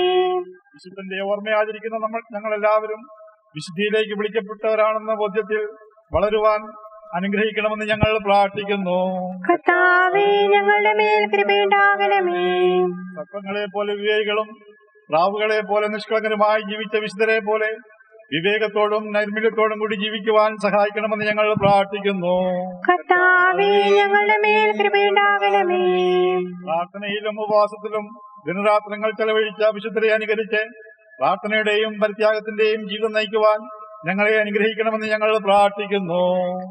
വിശുദ്ധന്റെ ഓർമ്മയാചരിക്കുന്ന ഞങ്ങളെല്ലാവരും വിശുദ്ധിയിലേക്ക് വിളിക്കപ്പെട്ടവരാണെന്ന ബോധ്യത്തിൽ വളരുവാൻ അനുഗ്രഹിക്കണമെന്ന് ഞങ്ങൾ പ്രാർത്ഥിക്കുന്നു. കർത്താവേ ഞങ്ങളുടെ മേൽ കൃപയുണ്ടാകണമേ. സർപ്പങ്ങളെ പോലെ വിവേകികളും പ്രാവുകളെ പോലെ നിഷ്കളങ്കരുമായി ജീവിച്ച വിശുദ്ധരെ പോലെ വിവേകത്തോടും നൈർമല്യത്തോടും കൂടി ജീവിക്കുവാൻ സഹായിക്കണമെന്ന് ഞങ്ങൾ പ്രാർത്ഥിക്കുന്നു. കർത്താവേ ഞങ്ങളുടെ മേൽ കൃപയുണ്ടാകണമേ. പ്രാർത്ഥനയിലും ഉപവാസത്തിലും ദിനരാത്രങ്ങൾ ചെലവഴിച്ച വിശുദ്ധരെ അനുകരിച്ച് പ്രാർത്ഥനയുടെയും പരിത്യാഗത്തിന്റെയും ജീവിതം നയിക്കുവാൻ ഞങ്ങളെ അനുഗ്രഹിക്കണമെന്ന് ഞങ്ങൾ പ്രാർത്ഥിക്കുന്നു.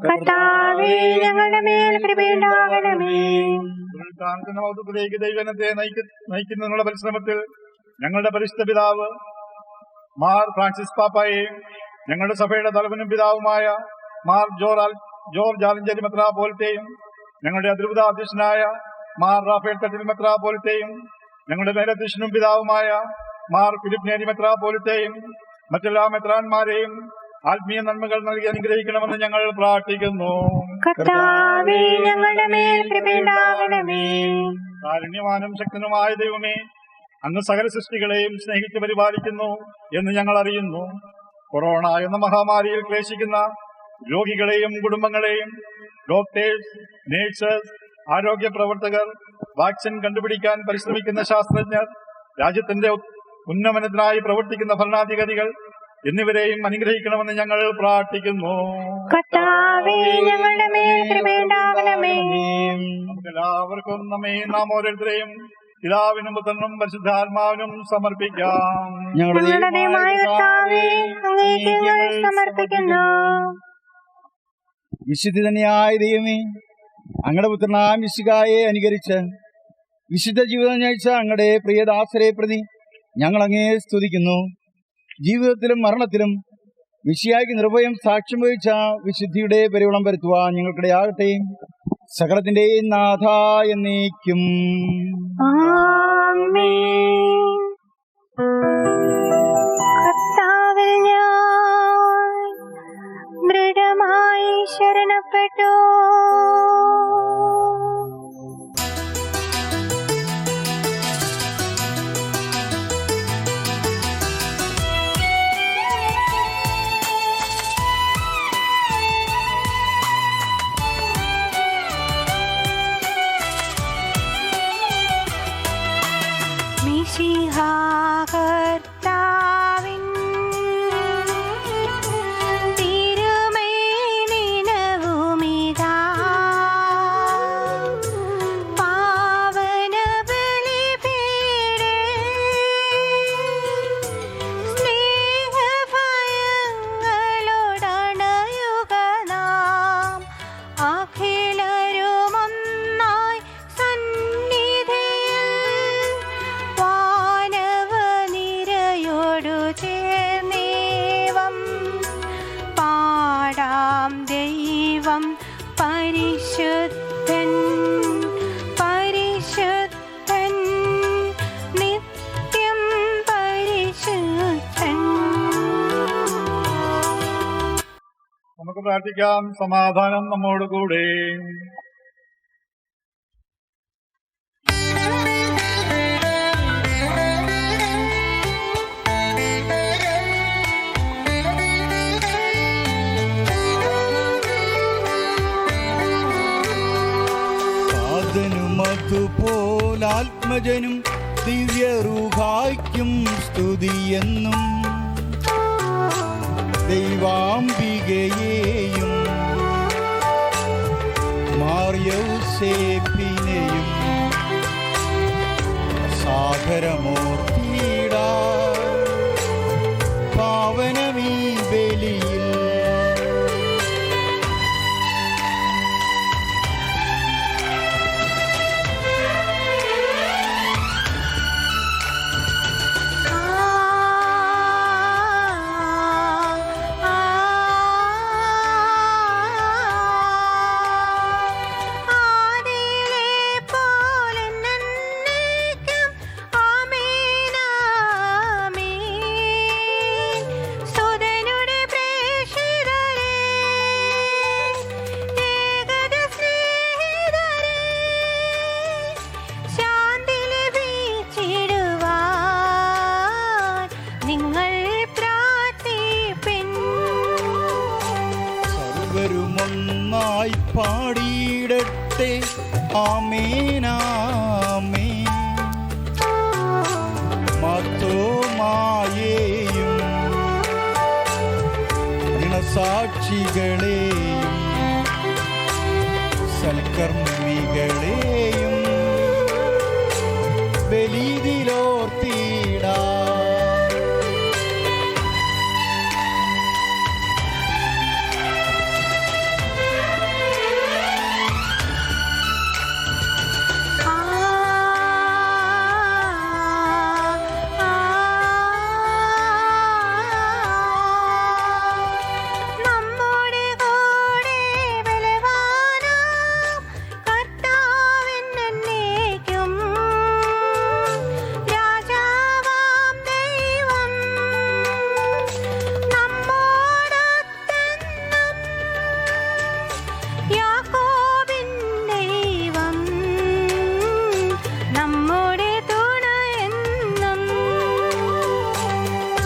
കർത്താവേ ഞങ്ങളുടെ മേൽ കൃപയുണ്ടാകണമേ. പുനരുത്ഥാനത്തിന്റെ മഹത്വത്തിലേക്ക് ദൈവജനത്തെ നയിക്കുന്നതിനുള്ള പരിശ്രമത്തിൽ ഞങ്ങളുടെ പരിശുദ്ധ പിതാവ് മാർ ഫ്രാൻസിസ് പാപ്പായെയും ഞങ്ങളുടെ സഭയുടെ തലവനും പിതാവുമായ മാർ ജോർജ് ആലഞ്ചേരി മെത്രാപ്പോലത്തെയും ഞങ്ങളുടെ അതിരൂപത അധ്യക്ഷനായ മാർ റാഫേൽ തട്ടിൽ മെത്രാപ്പോലത്തെയും ഞങ്ങളുടെ മേലധ്യക്ഷനും പിതാവുമായ മാർ ഫിലിപ്പ് നേരി മെത്രാപ്പോലത്തെയും മറ്റെല്ലാ മെത്രാന്മാരെയും ആത്മീയ നന്മകൾ നൽകി അനുഗ്രഹിക്കണമെന്ന് ഞങ്ങൾ പ്രാർത്ഥിക്കുന്നു. കർത്താവേ ഞങ്ങളുടെ മേൽ കൃപയുണ്ടാകണമേ. കാരുണ്യവാനും ശക്തനുമായ ദൈവമേ, അങ്ങ് സകല സൃഷ്ടികളെയും സ്നേഹിച്ച് പരിപാലിക്കുന്നു എന്ന് ഞങ്ങൾ അറിയുന്നു. കൊറോണ എന്ന മഹാമാരിയിൽ ക്ലേശിക്കുന്ന രോഗികളെയും കുടുംബങ്ങളെയും ഡോക്ടേഴ്സ്, നേഴ്സസ്, ആരോഗ്യ പ്രവർത്തകർ, വാക്സിൻ കണ്ടുപിടിക്കാൻ പരിശ്രമിക്കുന്ന ശാസ്ത്രജ്ഞർ, രാജ്യത്തിന്റെ ഉന്നമനത്തിനായി പ്രവർത്തിക്കുന്ന ഭരണാധികാരികൾ എന്നിവരെയും അനുഗ്രഹിക്കണമെന്ന് ഞങ്ങൾ പ്രാർത്ഥിക്കുന്നു. കർത്താവേ ഞങ്ങളുടെ മേൽ കൃപയുണ്ടാകണമേ. നമുക്കെല്ലാവർക്കും നാം ഓരോരുത്തരെയും പിതാവിനും പുത്രനും പരിശുദ്ധാത്മാവിനും സമർപ്പിക്കാം. ഞങ്ങളുടെ ദൈവമായ കർത്താവേ, അങ്ങേക്ക് ഞങ്ങൾ സമർപ്പിക്കുന്നു. വിശുദ്ധി തന്നെയായ ദൈവമേ, അങ്ങയുടെ പുത്രനാം മിശിഹായെ അനുകരിച്ച് വിശുദ്ധ ജീവിതം നയിച്ച അങ്ങയുടെ പ്രിയദാസരെ പ്രതി ഞങ്ങൾ അങ്ങയെ സ്തുതിക്കുന്നു. ജീവിതത്തിലും മരണത്തിലും മിശിഹായ്ക്ക് നിർഭയം സാക്ഷ്യം വഹിച്ച വിശുദ്ധിയുടെ പരിവളം വരുത്തുവാൻ ഞങ്ങൾക്കിടയാകട്ടെ. സകലത്തിന്റെയും നാഥ എന്നേക്കും. ആമേൻ. കർത്താവിൽ ഞാൻ ദൃഢമായി ശരണപ്പെട്ടു. കർത്താവിൻ തിരുമൈ നിനവുമിതാ പാവന ബലിപീഠേ സ്നേഹഭയങ്ങളോടണയുക നാം അഖിലരുമൊന്നായി സന്നിധിയിൽ വാനവനിരയോടു ചേർന്നേവം പാടാം. ദൈവം പരിശുദ്ധൻ പരിശുദ്ധൻ നിത്യം പരിശുദ്ധൻ. നമുക്ക് പ്രാർത്ഥിക്കാം. സമാധാനം നമ്മോടുകൂടെ. അതുപോലാത്മജനും ദിവ്യറൂഹായ്ക്കും സ്തുതിയെന്നും ദൈവാംബികയെയും മാർയൗസേപ്പിനെയും സാഗരമൂർത്തിയിടാ പാവനമീ ബലിയിൽ ആദിയിലെ പോലെ നന്നേക്കും ആമേൻ ആമേനാമേൻ. മർത്തോമായെയും ഗുണസാക്ഷികളെയും സൽക്കർമ്മികളെയും ബലിയിലോർത്തിടാ.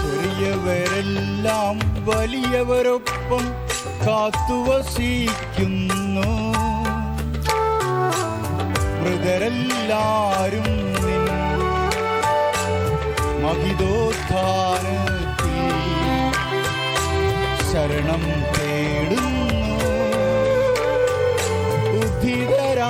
ചെറിയവരെല്ലാം വലിയവരൊപ്പം കാത്തുവസിക്കുന്നു. മൃതരെല്ലാരും നിൻ മഹിതോത്ഥാനത്തിൽ ശരണം തേടുന്നു. ഉദ്ധിതരായിടുവാ.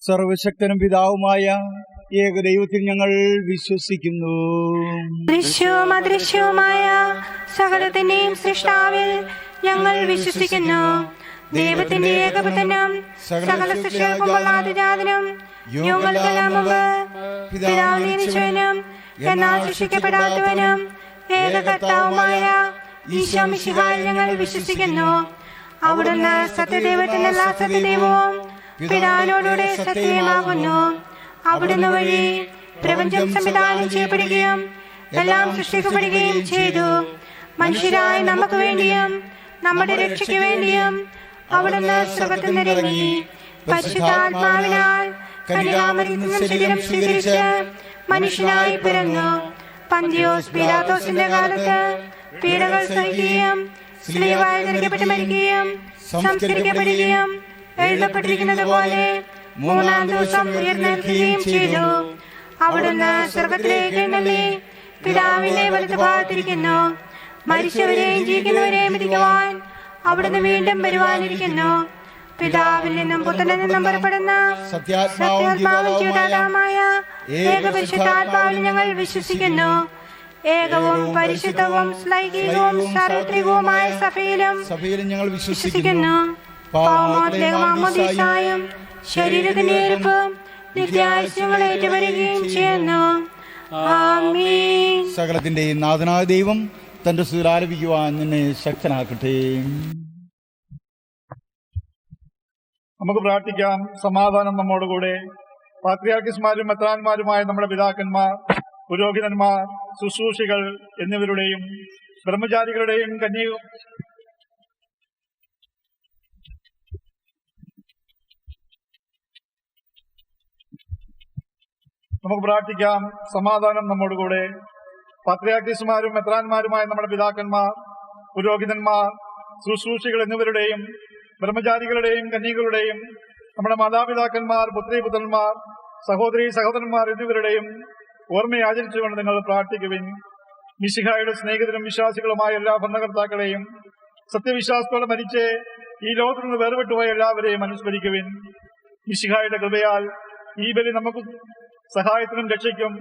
സർവശക്തനും പിതാവുമായ ഏകദൈവത്തിൽ ഞങ്ങൾ വിശ്വസിക്കുന്നു. ദൃശ്യവും അദൃശ്യവുമായ സകലത്തിന്റെയും സൃഷ്ടാവിൽ ഞങ്ങൾ വിശ്വസിക്കുന്നു. ദൈവത്തിന്റെ ഏകപുത്രനും സകല സൃഷ്ടികൾക്കും ആദിജാതനും യുഗങ്ങൾക്കെല്ലാം മുമ്പ് പിതാവ് നിയമിച്ചവനും എന്നാൽ സൃഷ്ടിക്കപ്പെടാത്തവനും ഏകകർത്താവുമായ ഈശോ മിശിഹായിൽ ഞങ്ങൾ വിശ്വസിക്കുന്നു. അവിടുന്ന് സത്യദൈവത്തിന്റെ എല്ലാ സത്യദൈവവും പിതാവിനോടുകൂടെ സത്യമാകുന്നു. അവിടുന്ന് വഴി പ്രപഞ്ചം സംവിധാനം ചെയ്യപ്പെടുകയും എല്ലാം സൃഷ്ടിക്കപ്പെടുകയും ചെയ്തു. മനുഷ്യരായ നമുക്ക് വേണ്ടിയും നമ്മുടെ രക്ഷയ്ക്ക് വേണ്ടിയും അവിടുന്ന് സ്വർഗ്ഗത്തിൽ നിന്നിറങ്ങി പരിശുദ്ധാത്മാവിനാൽ കന്യകാമറിയത്തിൽ നിന്ന് ശരീരം സ്വീകരിച്ച് മനുഷ്യനായി പിറന്നു. പന്തിയോസ് പീലാത്തോസിന്റെ കാലത്ത് പീഡകൾ സഹിക്കുകയും സ്ലീവായി തിരക്കപ്പെട്ട് മരിക്കുകയും സംസ്കരിക്കപ്പെടുകയും എഴുതപ്പെട്ടിരിക്കുന്നത് പോലെ മൂന്നാം ദിവസം ഉയർന്നെഴുന്നേൽക്കുകയും ചെയ്തു. അവിടുന്ന് സ്വർഗ്ഗത്തിലേക്ക് എഴുന്നള്ളി പിതാവിന്റെ വലതുഭാഗത്തിരിക്കുന്നു. മരിച്ചവരെയും ജീവിക്കുന്നവരെയും വിധിക്കുവാൻ അവിടുന്ന് വീണ്ടും വരുവാനിരിക്കുന്നു. പിതാവിൽ നിന്നും പുത്രനിൽ നിന്നും പുറപ്പെടുന്ന സത്യാത്മാവും ജീവദാതാവുമായ ഏകപരിശുദ്ധാത്മാവിൽ ഞങ്ങൾ വിശ്വസിക്കുന്നു. ഏകവും പരിശുദ്ധവും ശ്ലൈകികവും സാർവത്രികവുമായ സഭയിലും ഞങ്ങൾ വിശ്വസിക്കുന്നു. പാവമോചനമാമോദീസായും ശരീരത്തിന്റെ ഏൽപ്പും നിത്യായുസ്യങ്ങൾ ഏറ്റുവരികയും ചെയ്യുന്നു. ആമീൻ. സകലത്തിന്റെയും നാഥനായ ദൈവം തന്റെ സ്തുതികൾ ആലപിക്കുവാൻ നിന്നെ ശക്തനാക്കട്ടെ. നമുക്ക് പ്രാർത്ഥിക്കാം. സമാധാനം നമ്മോടുകൂടെ. പാത്രിയാർക്കീസുമാരും മെത്രാന്മാരുമായ നമ്മുടെ പിതാക്കന്മാർ, പുരോഹിതന്മാർ, ശുശ്രൂഷികൾ എന്നിവരുടെയും ബ്രഹ്മചാരികളുടെയും നമുക്ക് പ്രാർത്ഥിക്കാം. സമാധാനം നമ്മോടുകൂടെ. പാത്രിയാർക്കീസുമാരും മെത്രാന്മാരുമായ നമ്മുടെ പിതാക്കന്മാർ, പുരോഹിതന്മാർ, ശുശ്രൂഷികൾ എന്നിവരുടെയും ബ്രഹ്മചാരികളുടെയും കന്യകളുടെയും നമ്മുടെ മാതാപിതാക്കന്മാർ, പുത്രീപുത്രന്മാർ, സഹോദരീ സഹോദരന്മാർ എന്നിവരുടെയും ഓർമ്മയെ ആചരിച്ചുകൊണ്ട് നിങ്ങൾ പ്രാർത്ഥിക്കുവിൻ. മിശിഹായുടെ സ്നേഹിതരും വിശ്വാസികളുമായ എല്ലാ ഭരണകർത്താക്കളെയും സത്യവിശ്വാസത്തോടെ മരിച്ച് ഈ ലോകത്തിൽ നിന്ന് വേർപെട്ടുപോയ എല്ലാവരെയും അനുസ്മരിക്കുവിൻ. മിശിഹായുടെ കൃപയാൽ ഈ ബലി നമുക്ക് സഹായത്തിനും രക്ഷയ്ക്കും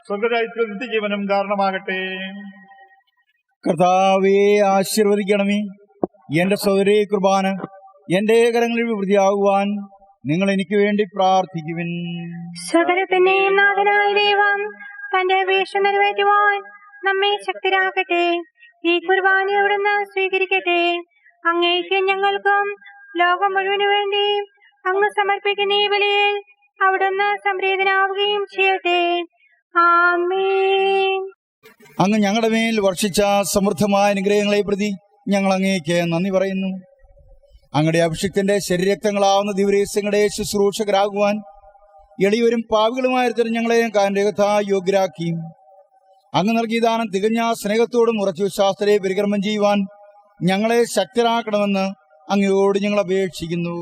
സ്വർഗരാജ്യത്തിൽ നിത്യജീവനും കാരണമാകട്ടെ. കർത്താവേ, ആശീർവദിക്കണമേ. എന്റെ സഹോദരീ കുർബാന എന്റെ കരങ്ങളിൽ വൃതിയാകുവാൻ നിങ്ങൾ എനിക്ക് വേണ്ടി പ്രാർത്ഥിക്കുവിൻ. സകലത്തിന്റെയും നാഥനായ ദൈവം തന്റെ അപേക്ഷ നിറവേറ്റുവാൻ നമ്മെ ശക്തരാക്കട്ടെ. ഈ കുർബാന അവിടുന്ന് സ്വീകരിക്കട്ടെ. അങ്ങേക്കും ഞങ്ങൾക്കും ലോകം മുഴുവനു വേണ്ടി അങ്ങ് സമർപ്പിക്കുന്ന ഈ ബലിയിൽ അവിടുന്ന് സംപ്രീതനാവുകയും ചെയ്യട്ടെ. ആമേൻ. അങ്ങ് ഞങ്ങളുടെ മേൽ വർഷിച്ച സമൃദ്ധമായ അനുഗ്രഹങ്ങളെ പ്രതി ഞങ്ങൾ അങ്ങേക്ക് നന്ദി പറയുന്നു. അങ്ങയുടെ അഭിഷിക്തന്റെ ശരീരക്തങ്ങളാവുന്ന ദിവരേശങ്ങളുടെ ശുശ്രൂഷകരാകുവാൻ എളിയവരും പാവികളുമായിരുന്ന ഞങ്ങളെ കാന്യകത്തായി യോഗ്യരാക്കി. അങ്ങ് നൽകിയ ദാനം തികഞ്ഞ സ്നേഹത്തോടും ഉറച്ച വിശ്വാസത്തെ പരിക്രമം ചെയ്യുവാൻ ഞങ്ങളെ ശക്തരാക്കണമെന്ന് അങ്ങയോട് ഞങ്ങൾ അപേക്ഷിക്കുന്നു.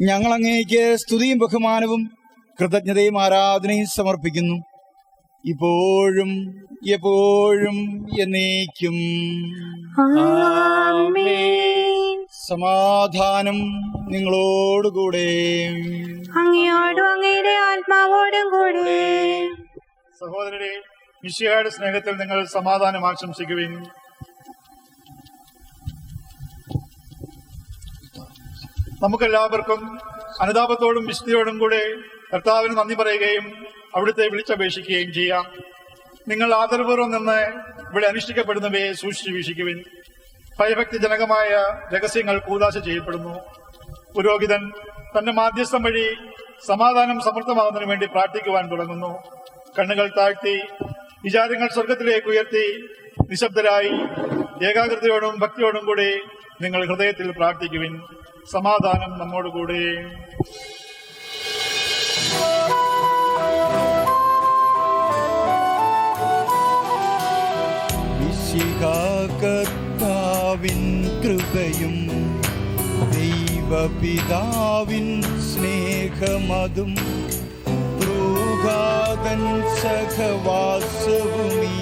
ഞങ്ങൾ അങ്ങേക്ക് സ്തുതിയും ബഹുമാനവും കൃതജ്ഞതയും ആരാധനയും സമർപ്പിക്കുന്നു, ഇപ്പോഴും എപ്പോഴും എന്നേക്കും. സമാധാനം നിങ്ങളോടുകൂടെ. അങ്ങയോടും അങ്ങയുടെ ആത്മാവോടും കൂടെ. സഹോദരരെ, മിശിഹായുടെ സ്നേഹത്തിൽ നിങ്ങൾ സമാധാനം ആശംസിക്കുവിൻ. നമുക്കെല്ലാവർക്കും അനുതാപത്തോടും വിശുദ്ധിയോടും കൂടെ കർത്താവിന് നന്ദി പറയുകയും അവിടുത്തെ വിളിച്ചപേക്ഷിക്കുകയും ചെയ്യാം. നിങ്ങൾ ആദരപൂർവ്വം നിന്ന് ഇവിടെ അനുഷ്ഠിക്കപ്പെടുന്നവയെ സൂക്ഷിച്ചു വീക്ഷിക്കുവിൻ. ഭയഭക്തിജനകമായ രഹസ്യങ്ങൾ കൂദാശ ചെയ്യപ്പെടുന്നു. പുരോഹിതൻ തന്റെ മാധ്യസ്ഥം വഴി സമാധാനം സമൃദ്ധമാകുന്നതിനു വേണ്ടി പ്രാർത്ഥിക്കുവാൻ തുടങ്ങുന്നു. കണ്ണുകൾ താഴ്ത്തി വിചാരങ്ങൾ സ്വർഗത്തിലേക്ക് ഉയർത്തി നിശബ്ദരായി ഏകാഗ്രതയോടും ഭക്തിയോടും കൂടി നിങ്ങൾ ഹൃദയത്തിൽ പ്രാർത്ഥിക്കുവിൻ. സമാധാനം നമ്മോടുകൂടെ. കർത്താവിൻ കൃപയും ദൈവപിതാവിൻ സ്നേഹമതും ൃഗാതൻ സഹവാസവുമീ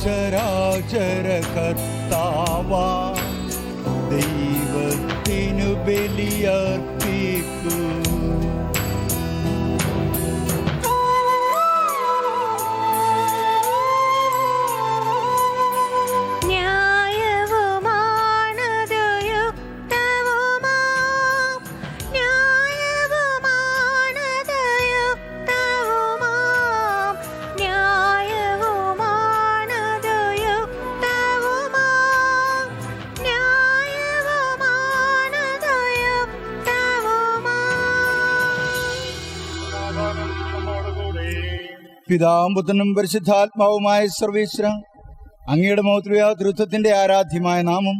ചരാചര കർത്താവാ ദൈവത്തിനു ബലിയർപ്പിക്കൂ. പിതാവും പുത്രനും പരിശുദ്ധാത്മാവുമായ സർവേശ്വര, അങ്ങയുടെ മൗത്രിയ തൃത്വത്തിന്റെ ആരാധ്യമായ നാമം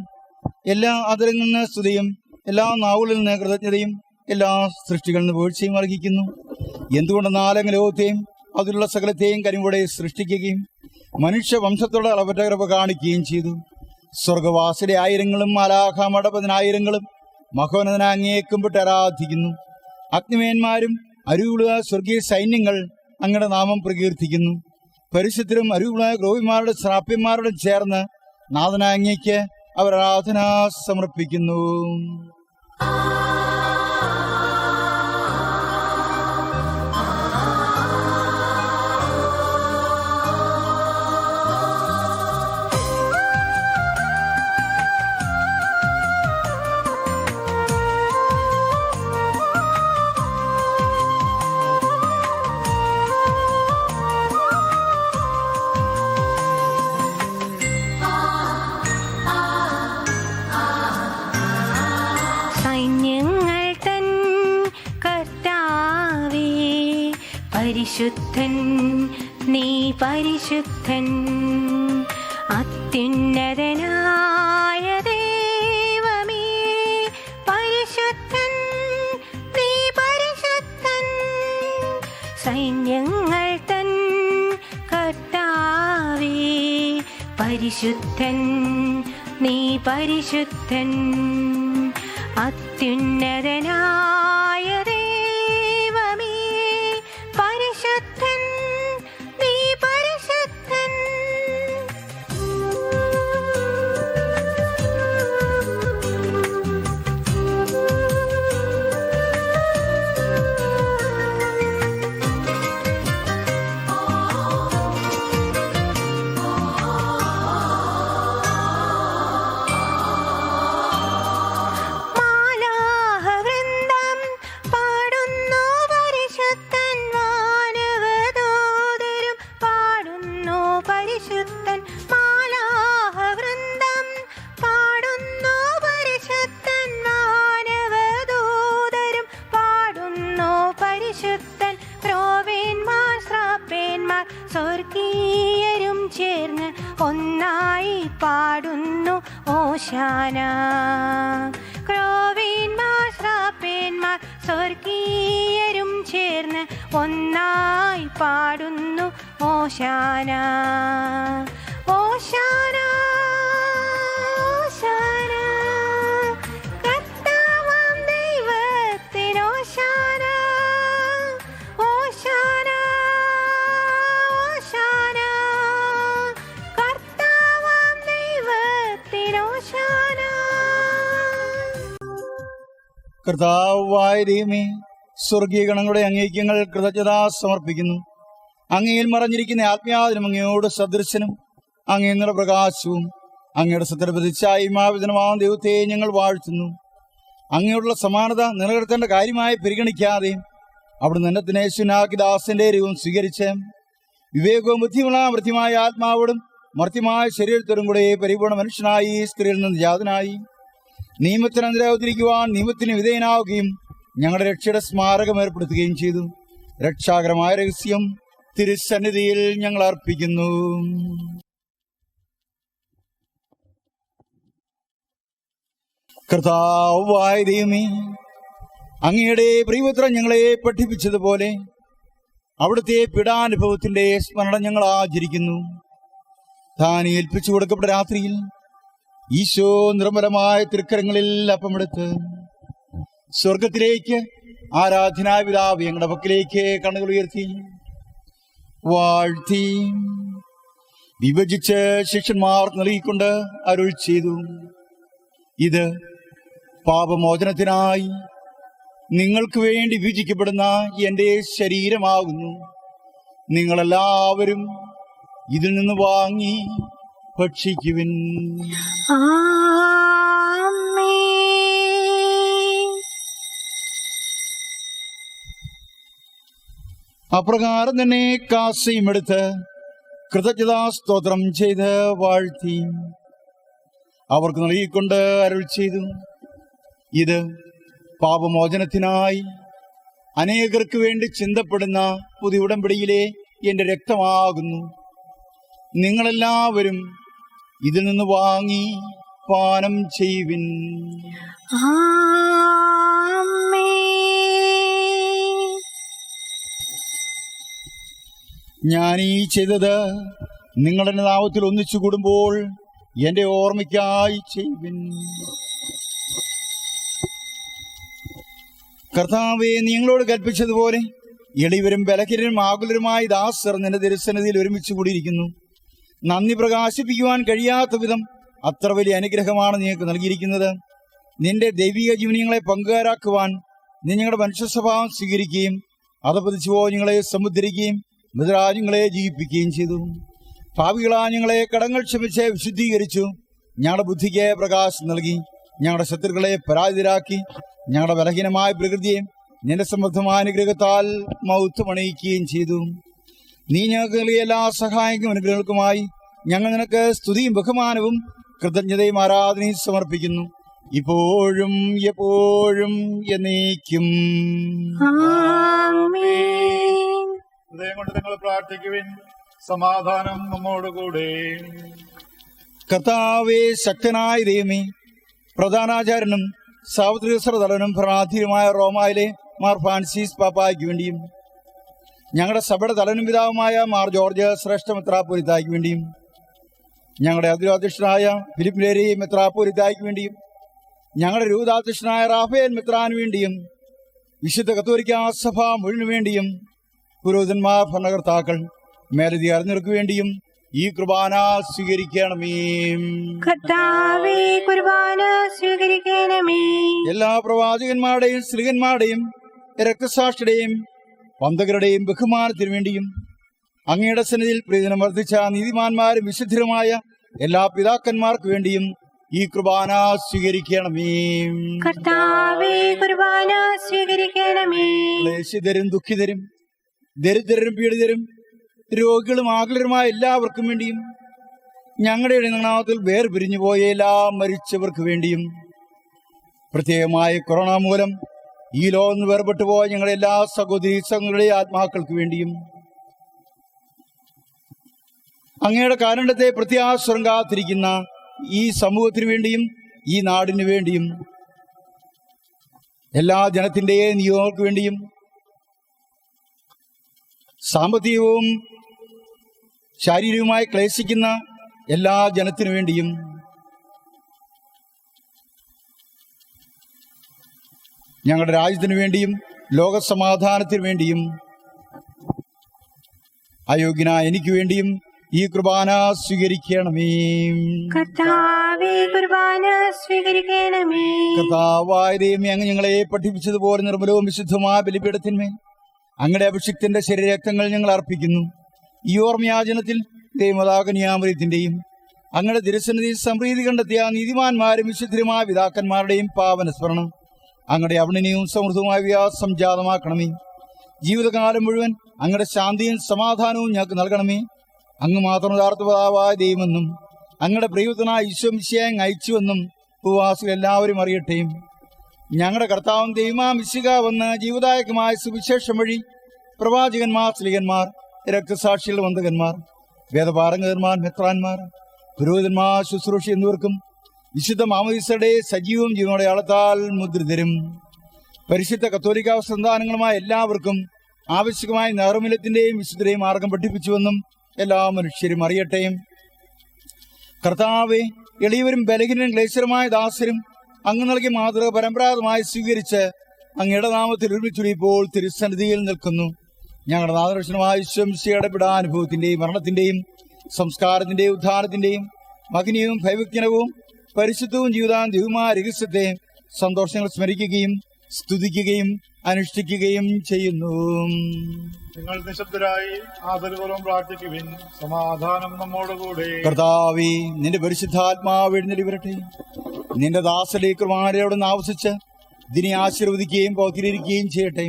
എല്ലാ അതിരിൽ നിന്ന് സ്തുതിയും എല്ലാ നാവുകളിൽ നിന്ന് കൃതജ്ഞതയും എല്ലാ സൃഷ്ടികളിൽ നിന്ന് വീഴ്ചയും അർഹിക്കുന്നു. എന്തുകൊണ്ടെന്നാൽ അങ്ങ് ലോകത്തെയും അതിലുള്ള സകലത്തെയും കനിവോടെ സൃഷ്ടിക്കുകയും മനുഷ്യവംശത്തോടെ അളവറ്റ കൃപ കാണിക്കുകയും ചെയ്തു. സ്വർഗവാസിയുടെ ആയിരങ്ങളും മാലാഖാമടപതിനായിരങ്ങളും മഹോന്നതനായ അങ്ങയെ കുമ്പിട്ട് ആരാധിക്കുന്നു. അഗ്നിമേന്മാരും അരുവുള്ള സ്വർഗീയ സൈന്യങ്ങൾ അങ്ങയുടെ നാമം പ്രകീർത്തിക്കുന്നു. പരിശുദ്ധരും അരുവുള്ള ഗ്രോവിമാരുടെ ശ്രാപ്യന്മാരോട് ചേർന്ന് നാഥനായ അങ്ങയ്ക്ക് അവർ ആരാധന സമർപ്പിക്കുന്നു. പരിശുദ്ധൻ നീ പരിശുദ്ധൻ അത്യുന്നതനായ ദൈവമേ പരിശുദ്ധൻ നീ പരിശുദ്ധൻ സൈന്യങ്ങൾ തൻ കർത്താവേ പരിശുദ്ധൻ നീ പരിശുദ്ധൻ അത്യുന്നതനായ ദൈവമേ പരിശുദ്ധൻ നീ പരിശുദ്ധൻ മാലാഹവൃന്ദം പാടുന്നു പരിശുദ്ധൻ വാനവദൂതരും പാടുന്നു പരിശുദ്ധൻ മാലാഹവൃന്ദം പാടുന്നു പരിശുദ്ധൻ വാനവദൂതരും പാടുന്നു പരിശുദ്ധൻ ക്രോവേന്മാർ ശ്രാപ്പേന്മാർ സ്വർഗീയരും ചേർന്ന് ഒന്നായി പാടുന്നു ഓശാന ക്രോവേന്മാർ ശ്രാപ്പേന്മാർ സ്വർഗീയരും ചേർന്ന് ഒന്നായി പാടുന്നു ഓശാന ഓശാന ഓശാന കർത്താവാം ദൈവത്തിന് ഓശാന ഓശാന ഓശാന കർത്താവാം ദൈവത്തിന് ഓശാന കർത്താവായ ദൈവമേ, സ്വർഗീയ ഗണങ്ങളുടെ അങ്ങേയ്ക്കങ്ങൾ കൃതജ്ഞത സമർപ്പിക്കുന്നു. അങ്ങയിൽ മറഞ്ഞിരിക്കുന്ന ആത്മീയാതിനും അങ്ങയോട് സദൃശനും അങ്ങയുടെ പ്രകാശവും അങ്ങയുടെ സത്യപ്രതിച്ഛായ്മാവിധനമാം ദൈവത്തെ ഞങ്ങൾ വാഴ്ത്തുന്നു. അങ്ങയോടുള്ള സമാനത നിലനിർത്തേണ്ട കാര്യമായി പരിഗണിക്കാതെ അവിടുന്ന് തന്നെ യേശുവിനാക്കി ദാസന്റെ രൂപം സ്വീകരിച്ച് വിവേകവും ബുദ്ധിയുള്ള വൃത്തിമായ ആത്മാവോടും മർത്യമായ ശരീരത്തോടും കൂടെ പരിപൂർണ മനുഷ്യനായി സ്ത്രീയിൽ നിന്ന് ജാതനായി നിയമത്തിനെതിരെ അവതരിക്കുവാൻ നിയമത്തിന് വിധേയനാവുകയും ഞങ്ങളുടെ രക്ഷയുടെ സ്മാരകം ഏർപ്പെടുത്തുകയും ചെയ്തു. രക്ഷാകരമായ രഹസ്യം തിരുസന്നിധിയിൽ ഞങ്ങൾ അർപ്പിക്കുന്നു. കർത്താവായ ദൈവമേ, അങ്ങയുടെ പ്രിയപുത്രൻ ഞങ്ങളെ പഠിപ്പിച്ചതുപോലെ അവിടുത്തെ പീഡാനുഭവത്തിന്റെ സ്മരണ ഞങ്ങൾ ആചരിക്കുന്നു. താൻ ഏൽപ്പിച്ചു കൊടുക്കപ്പെട്ട രാത്രിയിൽ ഈശോ നിർമ്മലമായ തൃക്കരങ്ങളിൽ അപ്പമെടുത്ത് സ്വർഗത്തിലേക്ക് ആരാധനായ പിതാവ് ഞങ്ങളുടെ പക്കലേക്ക് കണ്ണുകൾ ഉയർത്തി വാഴ്ത്തി വിഭജിച്ച് ശിഷ്യന്മാർക്ക് നൽകിക്കൊണ്ട് അരുൾ ചെയ്തു, ഇത് പാപമോചനത്തിനായി നിങ്ങൾക്ക് വേണ്ടി വിഭജിക്കപ്പെടുന്ന എന്റെ ശരീരമാകുന്നു. നിങ്ങളെല്ലാവരും ഇതിൽ നിന്ന് വാങ്ങി ഭക്ഷിക്കുവിൻ. അപ്രകാരം തന്നെ കാസയും എടുത്ത് കൃതജ്ഞതാ സ്തോത്രം ചെയ്ത് വാഴ്ത്തി അവർക്ക് നൽകിക്കൊണ്ട് അരുൾ ചെയ്തു, ഇത് പാപമോചനത്തിനായി അനേകർക്ക് വേണ്ടി ചിന്തപ്പെടുന്ന പുതിയ ഉടമ്പടിയിലെ എന്റെ രക്തമാകുന്നു. നിങ്ങളെല്ലാവരും ഇതിൽ നിന്ന് വാങ്ങി പാനം ചെയ്യുവിൻ. ഞാനീ ചെയ്തത് നിങ്ങളുടെ നാമത്തിൽ ഒന്നിച്ചു കൂടുമ്പോൾ എന്റെ ഓർമ്മയ്ക്കായി ചെയ്യുവിൻ. കർത്താവേ, നിങ്ങളോട് കൽപ്പിച്ചതുപോലെ എളിവരും ബലഹീനരും ആകുലരുമായി ദാസർ നിന്റെ തിരുസന്നിധിയിൽ ഒരുമിച്ച് കൂടിയിരിക്കുന്നു. നന്ദി പ്രകാശിപ്പിക്കുവാൻ കഴിയാത്ത വിധം അത്ര വലിയ അനുഗ്രഹമാണ് നിങ്ങൾക്ക് നൽകിയിരിക്കുന്നത്. നിന്റെ ദൈവിക ജീവനങ്ങളെ പങ്കുകാരാക്കുവാൻ നീ ഞങ്ങളുടെ മനുഷ്യ സ്വഭാവം സ്വീകരിക്കുകയും അതപതിച്ചുപോ ഞങ്ങളെ സമുദ്ധരിക്കുകയും മൃതരാജ്യങ്ങളെ ജീവിപ്പിക്കുകയും ചെയ്തു. ഭാവികളാ ഞങ്ങളെ കടങ്ങൾ ക്ഷമിച്ച് വിശുദ്ധീകരിച്ചു. ഞങ്ങളുടെ ബുദ്ധിക്ക് പ്രകാശം നൽകി ഞങ്ങളുടെ ശത്രുക്കളെ പരാജിതരാക്കി ഞങ്ങളുടെ ബലഹീനമായ പ്രകൃതിയെ നിന്റെ സമൃദ്ധമായ അനുഗ്രഹത്താൽ മൗത്വമണിയിക്കുകയും ചെയ്തു. നീ ഞങ്ങൾക്ക് നൽകിയ എല്ലാ സഹായക്കും അനുഗ്രഹങ്ങൾക്കുമായി ഞങ്ങൾ നിനക്ക് സ്തുതിയും ബഹുമാനവും കൃതജ്ഞതയും ആരാധനയും സമർപ്പിക്കുന്നു, ഇപ്പോഴും എപ്പോഴും എന്നേക്കും. ഹൃദയം കൊണ്ട് നിങ്ങൾ പ്രാർത്ഥിക്കുവിൻ. സമാധാനം നമ്മോടുകൂടെ. കർത്താവേ, ശക്തനായ ദൈവമേ, പ്രധാനാചാര്യനും സാർവത്രിക തലവനും ഭരണാധിപനുമായ റോമായിലെ മാർ ഫ്രാൻസിസ് പാപ്പായ്ക്ക് വേണ്ടിയും ഞങ്ങളുടെ സഭയുടെ തലവനും പിതാവുമായ മാർ ജോർജ് ശ്രേഷ്ഠ മെത്രാപ്പോലിത്തായ്ക്ക് വേണ്ടിയും ഞങ്ങളുടെ അതിരാധ്യക്ഷനായ ഫിലിപ്പ് ലേരി മെത്രാപ്പോലിത്തായ്ക്ക് വേണ്ടിയും ഞങ്ങളുടെ രൂപതാധ്യക്ഷനായ റാഫേൽ മെത്രാന് വേണ്ടിയും വിശുദ്ധ കത്തോലിക്കാ സഭ മുഴുവനു വേണ്ടിയും പുരോഹിതന്മാർ, ഭരണകർത്താക്കൾ, മേലധികാരികൾക്ക് വേണ്ടിയും ഈ കുർബാന സ്വീകരിക്കണമേ. കർത്താവേ, കുർബാന സ്വീകരിക്കണമേ. എല്ലാ പ്രവാചകന്മാരുടെയും സ്ത്രീകന്മാരുടെയും രക്തസാക്ഷിയുടെയും പന്തകരുടെയും ബഹുമാനത്തിനു വേണ്ടിയും അങ്ങയുടെ സന്നിധിയിൽ പ്രീതനം വർദ്ധിച്ച നീതിമാന്മാരും വിശുദ്ധരുമായ എല്ലാ പിതാക്കന്മാർക്ക് വേണ്ടിയും ഈ കുർബാന സ്വീകരിക്കണമേ. കർത്താവേ, കുർബാന സ്വീകരിക്കണമേ. ക്ലേശിതരും ദുഃഖിതരും ദരിദ്രരും പീഡിതരും രോഗികളും ആകുലരുമായ എല്ലാവർക്കും വേണ്ടിയും ഞങ്ങളുടെ നാമത്തിൽ വേർപിരിഞ്ഞു പോയ എല്ലാ മരിച്ചവർക്ക് വേണ്ടിയും പ്രത്യേകമായ കൊറോണ മൂലം ഈ ലോകം വേർപെട്ടു പോയ ഞങ്ങളുടെ എല്ലാ സഹോദരി സഹോദരങ്ങളുടെ ആത്മാക്കൾക്ക് വേണ്ടിയും അങ്ങയുടെ കാരുണ്യത്തെ പ്രത്യാശ്വരം കാത്തിരിക്കുന്ന ഈ സമൂഹത്തിന് വേണ്ടിയും ഈ നാടിനു വേണ്ടിയും എല്ലാ ജനത്തിന്റെയും നിയോഗങ്ങൾക്ക് വേണ്ടിയും സാമ്പത്തികവും ശാരീരികവുമായി ക്ലേശിക്കുന്ന എല്ലാ ജനത്തിനു വേണ്ടിയും ഞങ്ങളുടെ രാജ്യത്തിനു വേണ്ടിയും ലോകസമാധാനത്തിനു വേണ്ടിയും അയോഗ്യനായ എനിക്ക് വേണ്ടിയും ഈ കുർബാന സ്വീകരിക്കണമേ. കർത്താവേ, കുർബാന സ്വീകരിക്കണമേ. കർത്താവായ ദൈവമേ, അങ്ങ് ഞങ്ങളെ പഠിപ്പിച്ചതുപോലെ നിർമ്മലവും വിശുദ്ധമായ ബലിപീഠത്തിന്മേൽ അങ്ങയുടെ അഭിഷിക്തന്റെ ശരീരരക്തങ്ങൾ ഞങ്ങൾ അർപ്പിക്കുന്നു. ഈ ഓർമ്മയാചനത്തിൽ ദൈവതാകന്യാമൃത്തിന്റെയും അങ്ങയുടെ തിരുസന്നിധിയിൽ സംപ്രീതി കണ്ടെത്തിയ നീതിമാന്മാരും വിശുദ്ധരുമായ പിതാക്കന്മാരുടെയും പാവനസ്മരണം അങ്ങയുടെ അവിണിനെയും സമൃദ്ധമായ വ്യാസം ജാതമാക്കണമേ. ജീവിതകാലം മുഴുവൻ അങ്ങയുടെ ശാന്തിയും സമാധാനവും ഞങ്ങൾക്ക് നൽകണമേ. അങ്ങ് മാത്രം യഥാർത്ഥപിതാവായ ദൈവമെന്നും അങ്ങയുടെ പ്രിയവൃത്തനായ ഈശോ മിശിഹായെ അയച്ചുവെന്നും ഉപവാസികൾ എല്ലാവരും അറിയട്ടെ. ഞങ്ങളുടെ കർത്താവും ദൈവമാ മിശിഹ വന്ന് ജീവദായകമായ സുവിശേഷം വഴി പ്രവാചകന്മാർ, സ്ത്രീകന്മാർ, രക്തസാക്ഷികൾ, വന്ദകന്മാർ, വേദപാരംഗതന്മാർ, മെത്രാന്മാർ, പുരോഹിതന്മാർ, ശുശ്രൂഷ എന്നിവർക്കും വിശുദ്ധ മാമോദീസയുടെ സജീവവും ജീവനോടെ അളത്താൽ മുദ്രിതരും പരിശുദ്ധ കത്തോലിക്ക സന്താനങ്ങളുമായ എല്ലാവർക്കും ആവശ്യമായ നേർമൂല്യത്തിന്റെയും വിശുദ്ധരെയും മാർഗം പഠിപ്പിച്ചുവെന്നും എല്ലാ മനുഷ്യരും അറിയട്ടെ. കർത്താവെ, എളിയവരും ബലഹീനരും ക്ലേശരുമായ ദാസരും അങ്ങ് നൽകിയ മാതൃക പരമ്പരാഗതമായി സ്വീകരിച്ച് അങ്ങയുടെ നാമത്തിൽ ഒരുമിച്ചുപ്പോൾ തിരുസന്നിധിയിൽ നിൽക്കുന്നു. ഞങ്ങളുടെ നാദർശനമായ ഈശ്വംശയുടെ പിടാനുഭവത്തിന്റെയും മരണത്തിന്റെയും സംസ്കാരത്തിന്റെയും ഉദ്ധാനത്തിന്റെയും മഹനീയവും ഭയവിജ്ഞനവും പരിശുദ്ധവും ജീവിതാന്ത്യവുമായ രഹസ്യത്തെ സന്തോഷങ്ങൾ സ്മരിക്കുകയും സ്തുതിക്കുകയും അനുഷ്ഠിക്കുകയും ചെയ്യുന്നു. നിങ്ങൾ നിശബ്ദരായി ആദരപൂർവ്വം പ്രാർത്ഥിക്കുവിൻ. സമാധാനം നമ്മോടുകൂടെ. കർത്താവേ, നിന്റെ പരിശുദ്ധാത്മാവ് എഴുന്നള്ളി വരട്ടെ. നിന്റെ ദാസരുടെ കൃപാനയോട് ആവശ്യിച്ച് ഇതിനെ ആശീർവദിക്കുകയും പൗത്രീകരിക്കുകയും ചെയ്യട്ടെ.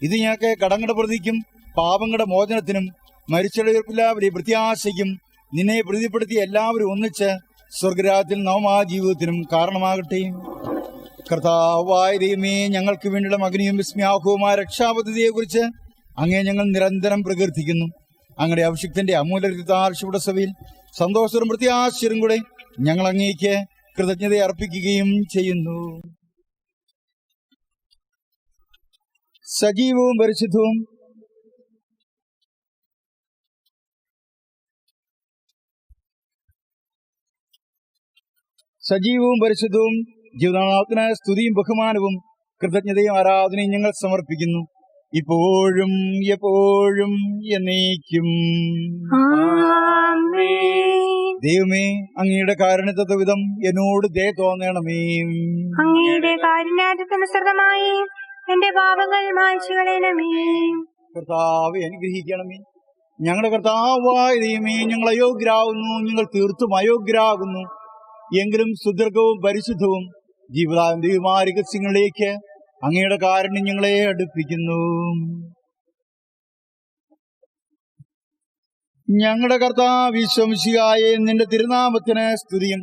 ഇത് ഞങ്ങൾക്ക് കടങ്ങളുടെ പ്രതിക്കും പാപങ്ങളുടെ മോചനത്തിനും മരിച്ചവരുടെ ഉയർപ്പില്ലാവരെ പ്രത്യാശയ്ക്കും നിന്നെ പ്രീതിപ്പെടുത്തി എല്ലാവരും ഒന്നിച്ച് സ്വർഗരാജ്യത്തിൽ നവമാ ജീവിതത്തിനും കാരണമാകട്ടെ. കർത്താവായ ദൈവമേ, ഞങ്ങൾക്ക് വേണ്ടിയുള്ള മകനിയും വിസ്മയാഹവുമായ രക്ഷാപദ്ധതിയെക്കുറിച്ച് അങ്ങേ ഞങ്ങൾ നിരന്തരം പ്രകീർത്തിക്കുന്നു. അങ്ങയുടെ അഭിഷിക്തന്റെ അമൂല്യരുടെ സഭയിൽ സന്തോഷവും പ്രത്യാശയും കൂടെ ഞങ്ങൾ അങ്ങേക്ക് കൃതജ്ഞത അർപ്പിക്കുകയും ചെയ്യുന്നു. സജീവവും പരിശുദ്ധവും ജീവനാഥനായ സ്തുതിയും ബഹുമാനവും കൃതജ്ഞതയും ആരാധനയും ഞങ്ങൾ സമർപ്പിക്കുന്നു, ഇപ്പോഴും എപ്പോഴും എന്നേക്കും. ദൈവമേ, അങ്ങയുടെ കാരുണ്യതത്വവിധം എന്നോട് ദയ തോന്നണമേ. അങ്ങയുടെ കാരുണ്യാനുസൃതമായി എന്റെ പാപങ്ങൾ മായ്ച്ചു കളയണമേ. കർത്താവെ, അനുഗ്രഹിക്കണമേ. ഞങ്ങളുടെ കർത്താവായ ദൈവമേ, ഞങ്ങൾ അയോഗ്യരാകുന്നു, ഞങ്ങൾ തീർത്തും അയോഗ്യരാകുന്നു. എങ്കിലും സുദീർഘവും പരിശുദ്ധവും ജീവിതാന്ത്യവുമായ രഹസ്യങ്ങളിലേക്ക് അങ്ങയുടെ കാരുണ്യം ഞങ്ങളെ അടുപ്പിക്കുന്നു. ഞങ്ങളുടെ കർത്താവ് ഈശോ മിശിഹായേ, നിന്റെ തിരുനാമത്തിന് സ്തുതിയും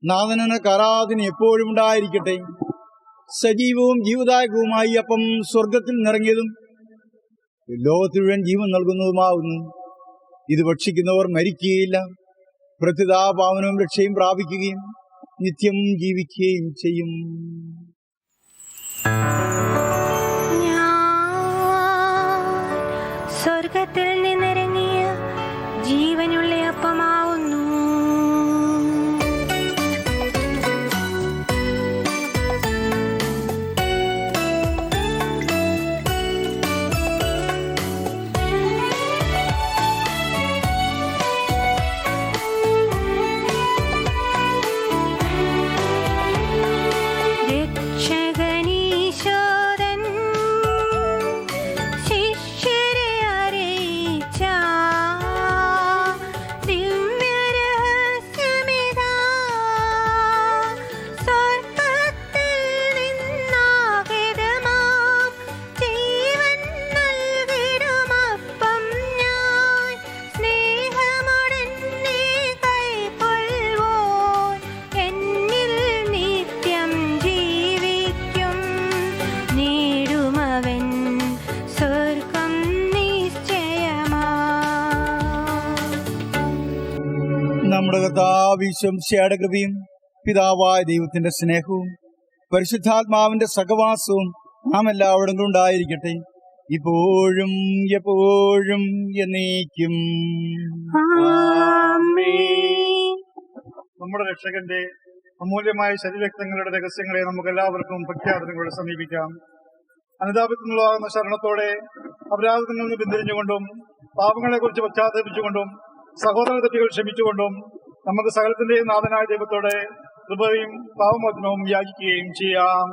നാഥനക്ക് ആരാധന എപ്പോഴും ഉണ്ടായിരിക്കട്ടെ. സജീവവും ജീവദായകവുമായി അപ്പം സ്വർഗത്തിൽ നിറങ്ങിയതും ലോകത്തിന് മുഴുവൻ ജീവൻ നൽകുന്നതുമാകുന്നു. ഇത് ഭക്ഷിക്കുന്നവർ മരിക്കുകയില്ല, പ്രത്യുതാ പാവനവും രക്ഷയും പ്രാപിക്കുകയും നിത്യം ജീവിക്കുകയും ചെയ്യും. സ്വർഗത്തിൽ നിന്നിറങ്ങിയ ജീവനുള്ള അപ്പമാവുന്നു. നമ്മുടെ കർത്താവ് ഈശോയുടെ കൃപയും പിതാവായ ദൈവത്തിന്റെ സ്നേഹവും പരിശുദ്ധാത്മാവിന്റെ സഹവാസവും നാം എല്ലാവരും ഉണ്ടായിരിക്കട്ടെ, ഇപ്പോഴും എപ്പോഴും എന്നേക്കും. നമ്മുടെ രക്ഷകന്റെ അമൂല്യമായ ശരീരരക്തങ്ങളുടെ രഹസ്യങ്ങളെ നമുക്ക് എല്ലാവർക്കും ഭക്ത്യാദരങ്ങളോടെ സമീപിക്കാം. അനുതാപത്തിനുള്ളതാകുന്ന ശരണത്തോടെ അപരാധങ്ങളിൽ നിന്ന് പിന്തിരിഞ്ഞുകൊണ്ടും പാപങ്ങളെക്കുറിച്ച് പശ്ചാത്തപിച്ചുകൊണ്ടും സഹോദര തെറ്റുകൾ ക്ഷമിച്ചുകൊണ്ടും നമുക്ക് സകലത്തിന്റെയും നാഥനായ ദൈവത്തോടെ കൃപയും പാപമോചനവും യാചിക്കുകയും ചെയ്യാം.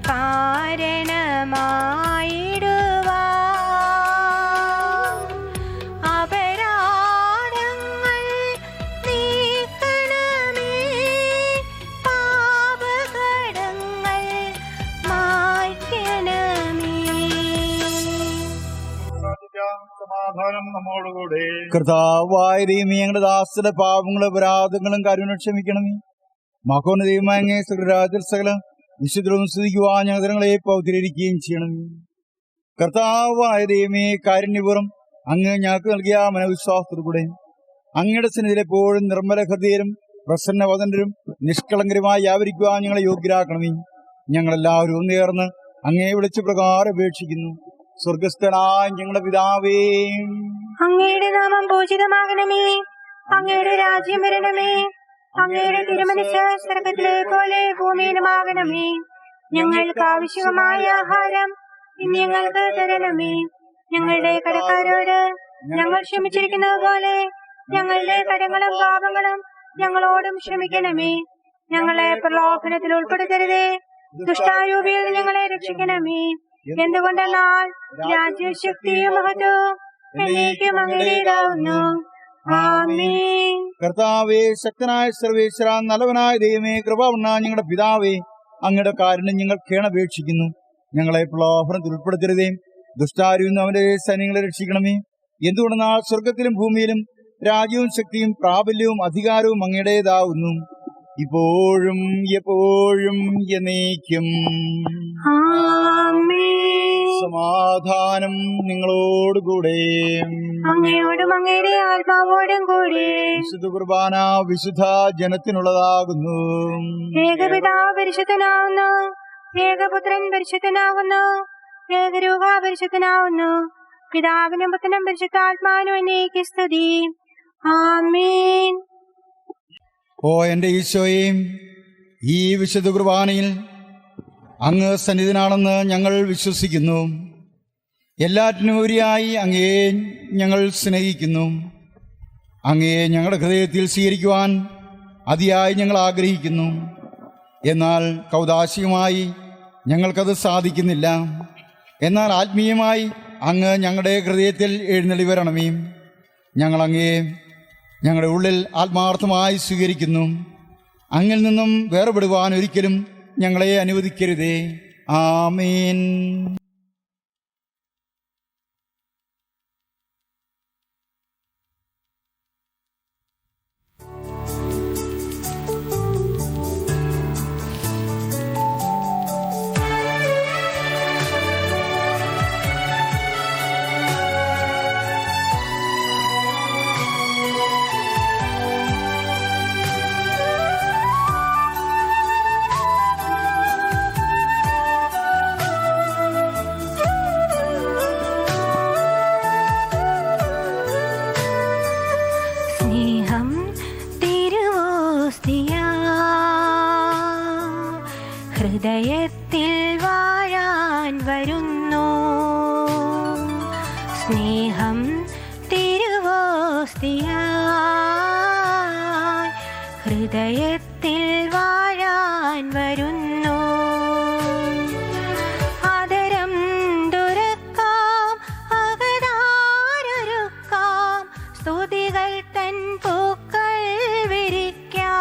കാരണമായിടുവാൻ അപരാധങ്ങൾ നീക്കണമേ, പാപകടങ്ങൾ മായ്ക്കണമേ. സമാധാനം നമ്മോടുകൂടെ. കർത്താവായ ദൈവമേ, ഞങ്ങളുടെ ദാസരുടെ പാപങ്ങളും അപരാധങ്ങളും കരുണ ക്ഷമിക്കണമേ. മഹോന്ന ദൈവമായ അങ്ങേ സകലരാജ്യത്തിൽ സകല വിശുദ്ധവും സ്തുതിക്കുവാൻ ഞങ്ങളെ പൗത്രീകരിക്കുകയും ചെയ്യണമേ. കർത്താവായ ദൈവമേ, കാരുണ്യപൂർവ്വം അങ്ങ് ഞങ്ങൾക്ക് നൽകിയ മനോവിശ്വാസത്തോടുകൂടെ അങ്ങയുടെ സന്നിധിയിൽ എപ്പോഴും നിർമ്മല ഹൃദയരും പ്രസന്നവദനരും നിഷ്കളങ്കരുമായി വ്യാപരിക്കുവാൻ ഞങ്ങളെ യോഗ്യരാക്കണമേ. ഞങ്ങളെല്ലാവരും ഒന്നേർന്ന് അങ്ങയെ വിളിച്ച് പ്രകാരം അപേക്ഷിക്കുന്നു. സ്വർഗസ്ഥനായ ഞങ്ങളുടെ പിതാവേ, അങ്ങയുടെ നാമം പൂജിതമാകണമേ, അങ്ങയുടെ രാജ്യം വരണമേ, അങ്ങയുടെ തിരുമനസ്സ് സ്വർഗ്ഗത്തിലെ പോലെ ഭൂമിയിലുമാകണമേ. ഞങ്ങൾക്ക് ആവശ്യമായ ആഹാരം ഇന്ന് ഞങ്ങൾക്ക് തരണമേ. ഞങ്ങളുടെ കടക്കാരോട് ഞങ്ങൾ ക്ഷമിച്ചിരിക്കുന്നത് പോലെ ഞങ്ങളുടെ കടങ്ങളും പാപങ്ങളും ഞങ്ങളോടും ക്ഷമിക്കണമേ. ഞങ്ങളെ പ്രലോഭനത്തിൽ ഉൾപ്പെടുത്തരുതേ, ദുഷ്ടാരൂപിയിൽ ഞങ്ങളെ രക്ഷിക്കണമേ. എന്തുകൊണ്ടെന്നാൽ രാജ്യവും ശക്തിയും മഹത്വവും എന്നേക്കും അങ്ങയുടേതാവുന്നു. ആമേൻ. കർത്താവേ, ശക്തനായ സർവേശ്വര, നല്ലവനായ ദൈവമേ, കൃപാവണ്ണ ഞങ്ങളുടെ പിതാവേ, അങ്ങയുടെ കാരുണ്യം ഞങ്ങൾ കേണപേക്ഷിക്കുന്നു. ഞങ്ങളെ പ്രലോഭനത്തിൽ ഉൾപ്പെടുത്തരുതേ, ദുഷ്ടാരൂപിൽ അവന്റെ സൈന്യങ്ങളെ രക്ഷിക്കണമേ. എന്തുകൊണ്ടെന്നാൽ സ്വർഗത്തിലും ഭൂമിയിലും രാജ്യവും ശക്തിയും പ്രാബല്യവും അധികാരവും അങ്ങയുടേതാവുന്നു, ഇപ്പോഴും എപ്പോഴും എന്നേക്കും. ആമേൻ. സമാധാനം നിങ്ങളോടുകൂടെ. അങ്ങയോടും അങ്ങയുടെ ആത്മാവോടും കൂടി. വിശുദ്ധ കുർബാന വിശുദ്ധ ജനത്തിനുള്ളതാകുന്നു. ഏകപിതാവ് പരിശുദ്ധനാവുന്നു, ഏകപുത്രൻ പരിശുദ്ധനാവുന്നു, ഏകരൂഹ പരിശുദ്ധനാവുന്നു. പിതാവിനും പുത്രനും പരിശുദ്ധാത്മാവിനും എന്നേക്ക് സ്തുതി. ആമേൻ. ഓ എന്റെ ഈശോയെ, ഈ വിശുദ്ധ കുർബാനയിൽ അങ്ങ് സന്നിധനാണെന്ന് ഞങ്ങൾ വിശ്വസിക്കുന്നു. എല്ലാറ്റിനുപരിയായി അങ്ങയെ ഞങ്ങൾ സ്നേഹിക്കുന്നു. അങ്ങയെ ഞങ്ങളുടെ ഹൃദയത്തിൽ സ്വീകരിക്കുവാൻ അതിയായി ഞങ്ങൾ ആഗ്രഹിക്കുന്നു. എന്നാൽ കൗദാശികമായി ഞങ്ങൾക്കത് സാധിക്കുന്നില്ല. എന്നാൽ ആത്മീയമായി അങ്ങ് ഞങ്ങളുടെ ഹൃദയത്തിൽ എഴുന്നള്ളി വരണമേ. ഞങ്ങൾ അങ്ങയെ ഞങ്ങളുടെ ഉള്ളിൽ ആത്മാർത്ഥമായി സ്വീകരിക്കുന്നു. അങ്ങിൽ നിന്നും വേർപെടുവാൻ ഒരിക്കലും ഞങ്ങളെ അനുവദിക്കരുതേ. ആമേൻ. ഹൃദയത്തിൽ വാഴാൻ വരുന്നു. സ്നേഹം തിരുവോസ്തിയായി ഹൃദയത്തിൽ വാഴാൻ വരുന്നു. ആദരം തുറക്കാം, അകതാരൊരുക്കാം, സ്തുതികൾ തൻ പൂക്കൾ വിരിക്കാം.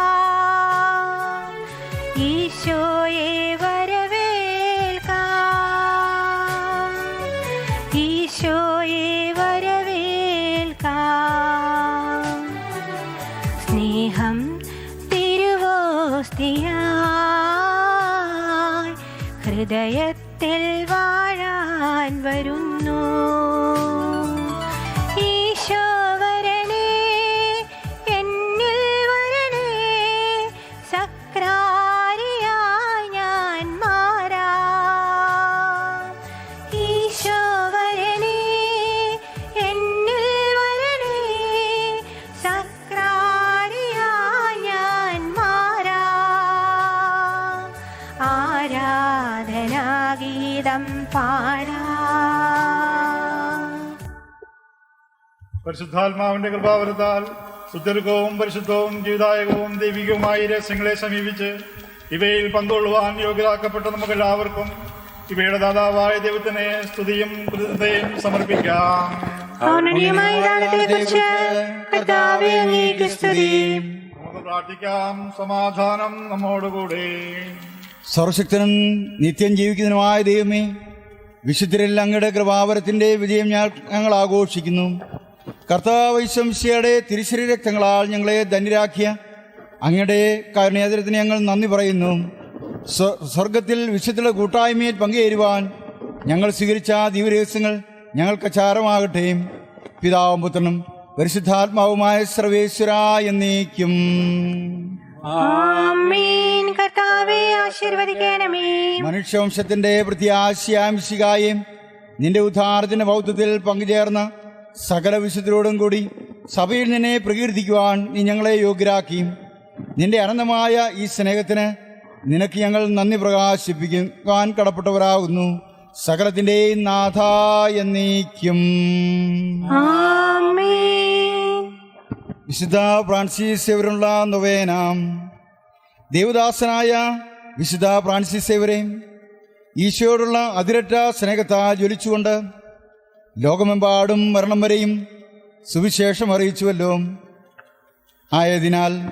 ഈശോയെ വരവേൽക്കാം, ഈശോയെ വരവേൽക്കാം. സ്നേഹം തിരുവോസ്തിയായി ഹൃദയത്തിൽ വാഴാൻ വരുന്നു. ഈശോ വരണേ, എന്നിൽ വരണേ, സക്രാരിയായി ഞാൻ മാറാം. ഈശോ വരണേ, എന്നിൽ വരണേ, സക്രാരിയായി ഞാൻ മാറാം. ആരാധനാഗീതം പാടാം. പരിശുദ്ധാത്മാവിന്റെ കൃപാവരത്താൽ സുദീർഘവും പരിശുദ്ധവും ജീവിതായകവും ദൈവികവുമായ രഹസ്യങ്ങളെ സമീപിച്ച് ഇവയിൽ പങ്കുകൊള്ളുവാൻ യോഗ്യരാക്കപ്പെട്ട നമുക്കെല്ലാവർക്കും ഇവയുടെ ദാതാവായ ദൈവത്തിന് സ്തുതിയും കൃതജ്ഞതയും സമർപ്പിക്കാം. ഔന്നത്യമായ ദാനത്തെക്കുറിച്ച് കർത്താവേ അങ്ങേക്ക് സ്തുതി. നമുക്ക് പ്രാർത്ഥിക്കാം. സമാധാനം നമ്മോടുകൂടെ. സർവശക്തനും നിത്യം ജീവിക്കുന്നതിനുമായ ദൈവമേ, വിശുദ്ധരിൽ അങ്ങയുടെ കൃപാവരത്തിന്റെ വിജയം ഞങ്ങൾ ആഘോഷിക്കുന്നു. കർത്താവ് ഈശോയുടെ തിരുശരീര രക്തങ്ങളാൽ ഞങ്ങളെ ധന്യരാക്കിയ അങ്ങയുടെ കാരുണ്യാദരത്തിന് ഞങ്ങൾ നന്ദി പറയുന്നു. സ്വർഗത്തിൽ വിശുദ്ധരുടെ കൂട്ടായ്മയിൽ പങ്കുചേരുവാൻ ഞങ്ങൾ സ്വീകരിച്ച ദിവ്യരഹസ്യങ്ങൾ ഞങ്ങൾക്ക് ചാരമാകട്ടെ. പിതാവും പുത്രനും പരിശുദ്ധാത്മാവുമായ സർവേശ്വരാ എന്നേക്കും. ആമേൻ. കർത്താവേ ആശീർവദിക്കണമേ. മനുഷ്യവംശത്തിന്റെ പ്രത്യാശയാംശികായും നിന്റെ ഉദ്ധാരത്തിന്റെ ബൗദ്ധത്തിൽ പങ്കുചേർന്ന സകല വിശുദ്ധരോടും കൂടി സഭയിൽ നിന്നെ പ്രകീർത്തിക്കുവാൻ നീ ഞങ്ങളെ യോഗ്യരാക്കി. നിന്റെ അനന്തമായ ഈ സ്നേഹത്തിന് നിനക്ക് ഞങ്ങൾ നന്ദി പ്രകാശിപ്പിക്കുവാൻ കടപ്പെട്ടവരാകുന്നു. സകലത്തിന്റെയും നാഥ എന്നേക്കും. വിശുദ്ധ ഫ്രാൻസിസ് സേവ്യറിനുള്ള നൊവേന. ദേവദാസനായ വിശുദ്ധ ഫ്രാൻസിസ് സേവ്യരെ ഈശോയോടുള്ള അതിരറ്റ സ്നേഹത്താൽ ജ്വലിച്ചുകൊണ്ട് ലോകമെമ്പാടും മരണം വരെയും സുവിശേഷം അറിയിച്ചുവല്ലോ. ആയതിനാൽ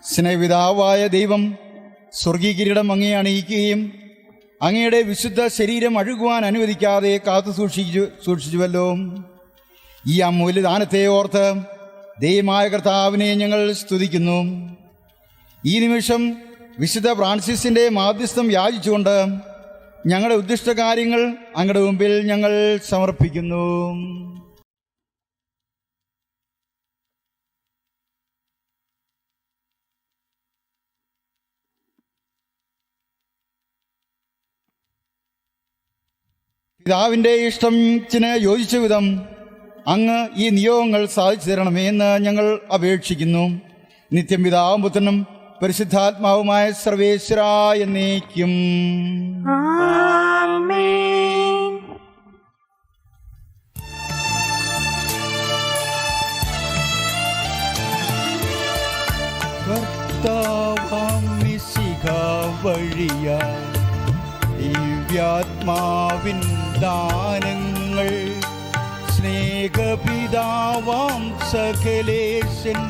സ്നേഹപിതാവായ ദൈവം സ്വർഗീയ കിരീടം അങ്ങയെ അണിയിക്കുകയും അങ്ങയുടെ വിശുദ്ധ ശരീരം അഴുകുവാൻ അനുവദിക്കാതെ കാത്തു സൂക്ഷിച്ചുവല്ലോ. ഈ അമൂല്യദാനത്തെ ഓർത്ത് ദൈവമായ കർത്താവിനെ ഞങ്ങൾ സ്തുതിക്കുന്നു. ഈ നിമിഷം വിശുദ്ധ ഫ്രാൻസിസിന്റെ മാധ്യസ്ഥം യാചിച്ചുകൊണ്ട് ഞങ്ങളുടെ ഉദ്ദിഷ്ട കാര്യങ്ങൾ അങ്ങയുടെ മുമ്പിൽ ഞങ്ങൾ സമർപ്പിക്കുന്നു. പിതാവിൻ്റെ ഇഷ്ടത്തിന് യോജിച്ച വിധം അങ്ങ് ഈ നിയോഗങ്ങൾ സാധിച്ചു തരണമേ എന്ന് ഞങ്ങൾ അപേക്ഷിക്കുന്നു. നിത്യം പിതാവും പുത്രനും പരിശുദ്ധാത്മാവുമായ സർവേശ്വരാ എന്നേക്കും. ആമേൻ. കർത്താവാം മിശിഹ വഴിയായി ദിവ്യാത്മാവിൻ ദാനങ്ങൾ സ്നേഹപിതാവാം സകലേശൻ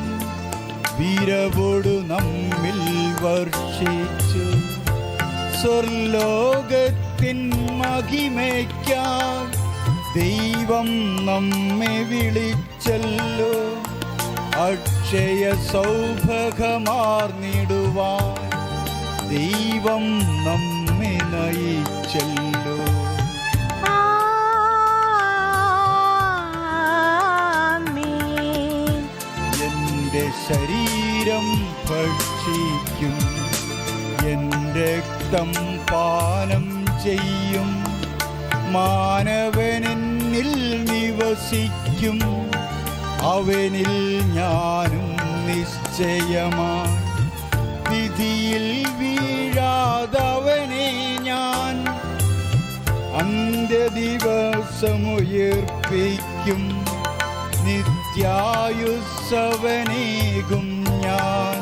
വിരവോടു നമ്മിൽ വർഷിച്ചു. സ്വർലോകത്തിൻ മഹിമയ്ക്കായി ദൈവം നമ്മെ വിളിച്ചല്ലോ. അക്ഷയ സൗഭഗമാർന്നിടുവാൻ ദൈവം നമ്മെ നയിച്ചല്ലോ. എന്റെ ശരീരം ഭക്ഷിക്കും, എന്റെ രക്തം പാനം ചെയ്യും. മാനവനെന്നിൽ നിവസിക്കും, അവനിൽ ഞാനും നിശ്ചയമായി. വിധിയിൽ വീഴാതവനെ ഞാൻ അന്ത്യദിവസമുയർപ്പിക്കും. നിത്യായുസ്സവനേകും ഞാൻ.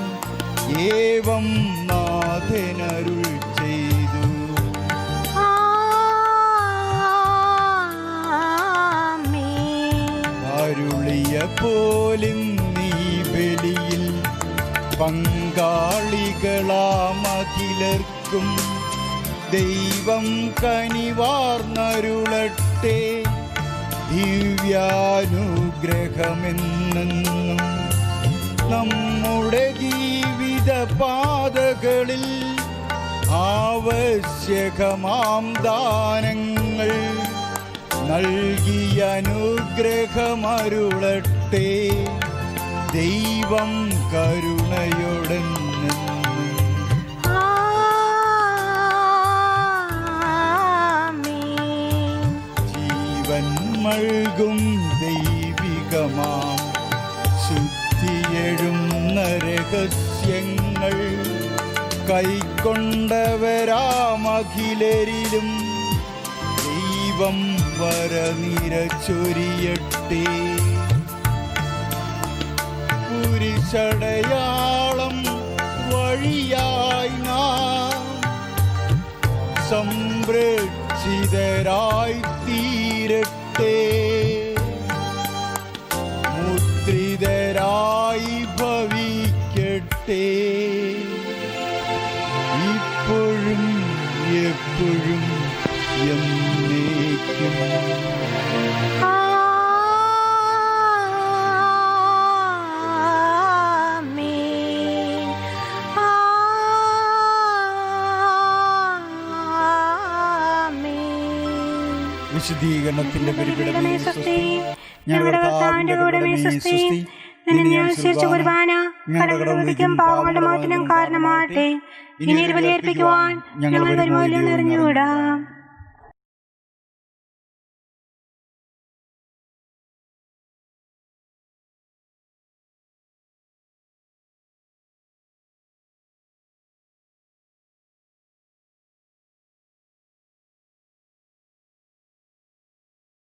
ഏവം നാഥനരുൾ ചെയ്തു. അരുളിയ പോലും നീ ബലിയിൽ പങ്കാളികളാമഖിലർക്കും ദൈവം കനിവാർന്നരുളട്ടെ. ദിവ്യാനുഗ്രഹമെന്നെന്നും നമ്മുടെ ജീവിത പാതകളിൽ ആവശ്യകമാം ദാനങ്ങൾ നൽകി അനുഗ്രഹമരുളട്ടെ. ദൈവം കരുണയോടെന്നും ജീവൻ മൾകും ദൈവികമാം ശുദ്ധിയെഴുന്ന രഹസ്യങ്ങൾ കൈക്കൊണ്ടവരാമഖിലരിലും ദൈവം വരനിര ചൊരിയട്ടെ. കുരിശടയാളം വഴിയായി നാം സംരക്ഷിതരായി തീരട്ടെ, മുദ്രിതരായി ഭവിക്കട്ടെ, ഇപ്പോഴും എപ്പോഴും എന്നേക്കും. ആമേൻ. ആമേൻ. വിശുദ്ധീകരണത്തിന്റെ ബലിപീഠമേ സ്വസ്തി, ഞങ്ങളുടെ കർത്താവിന്റെ കൂടമേ സ്വസ്തി. നിന്നെ അനുസരിച്ച കുർബാന കടകടവിധിക്കും പാവങ്ങളുടെ മോചനം കാരണമാകട്ടെ. ഇനി ഒരു ബലിയർപ്പിക്കുവാൻ ഞങ്ങൾ വരുമോ നിറഞ്ഞുകൂടാ.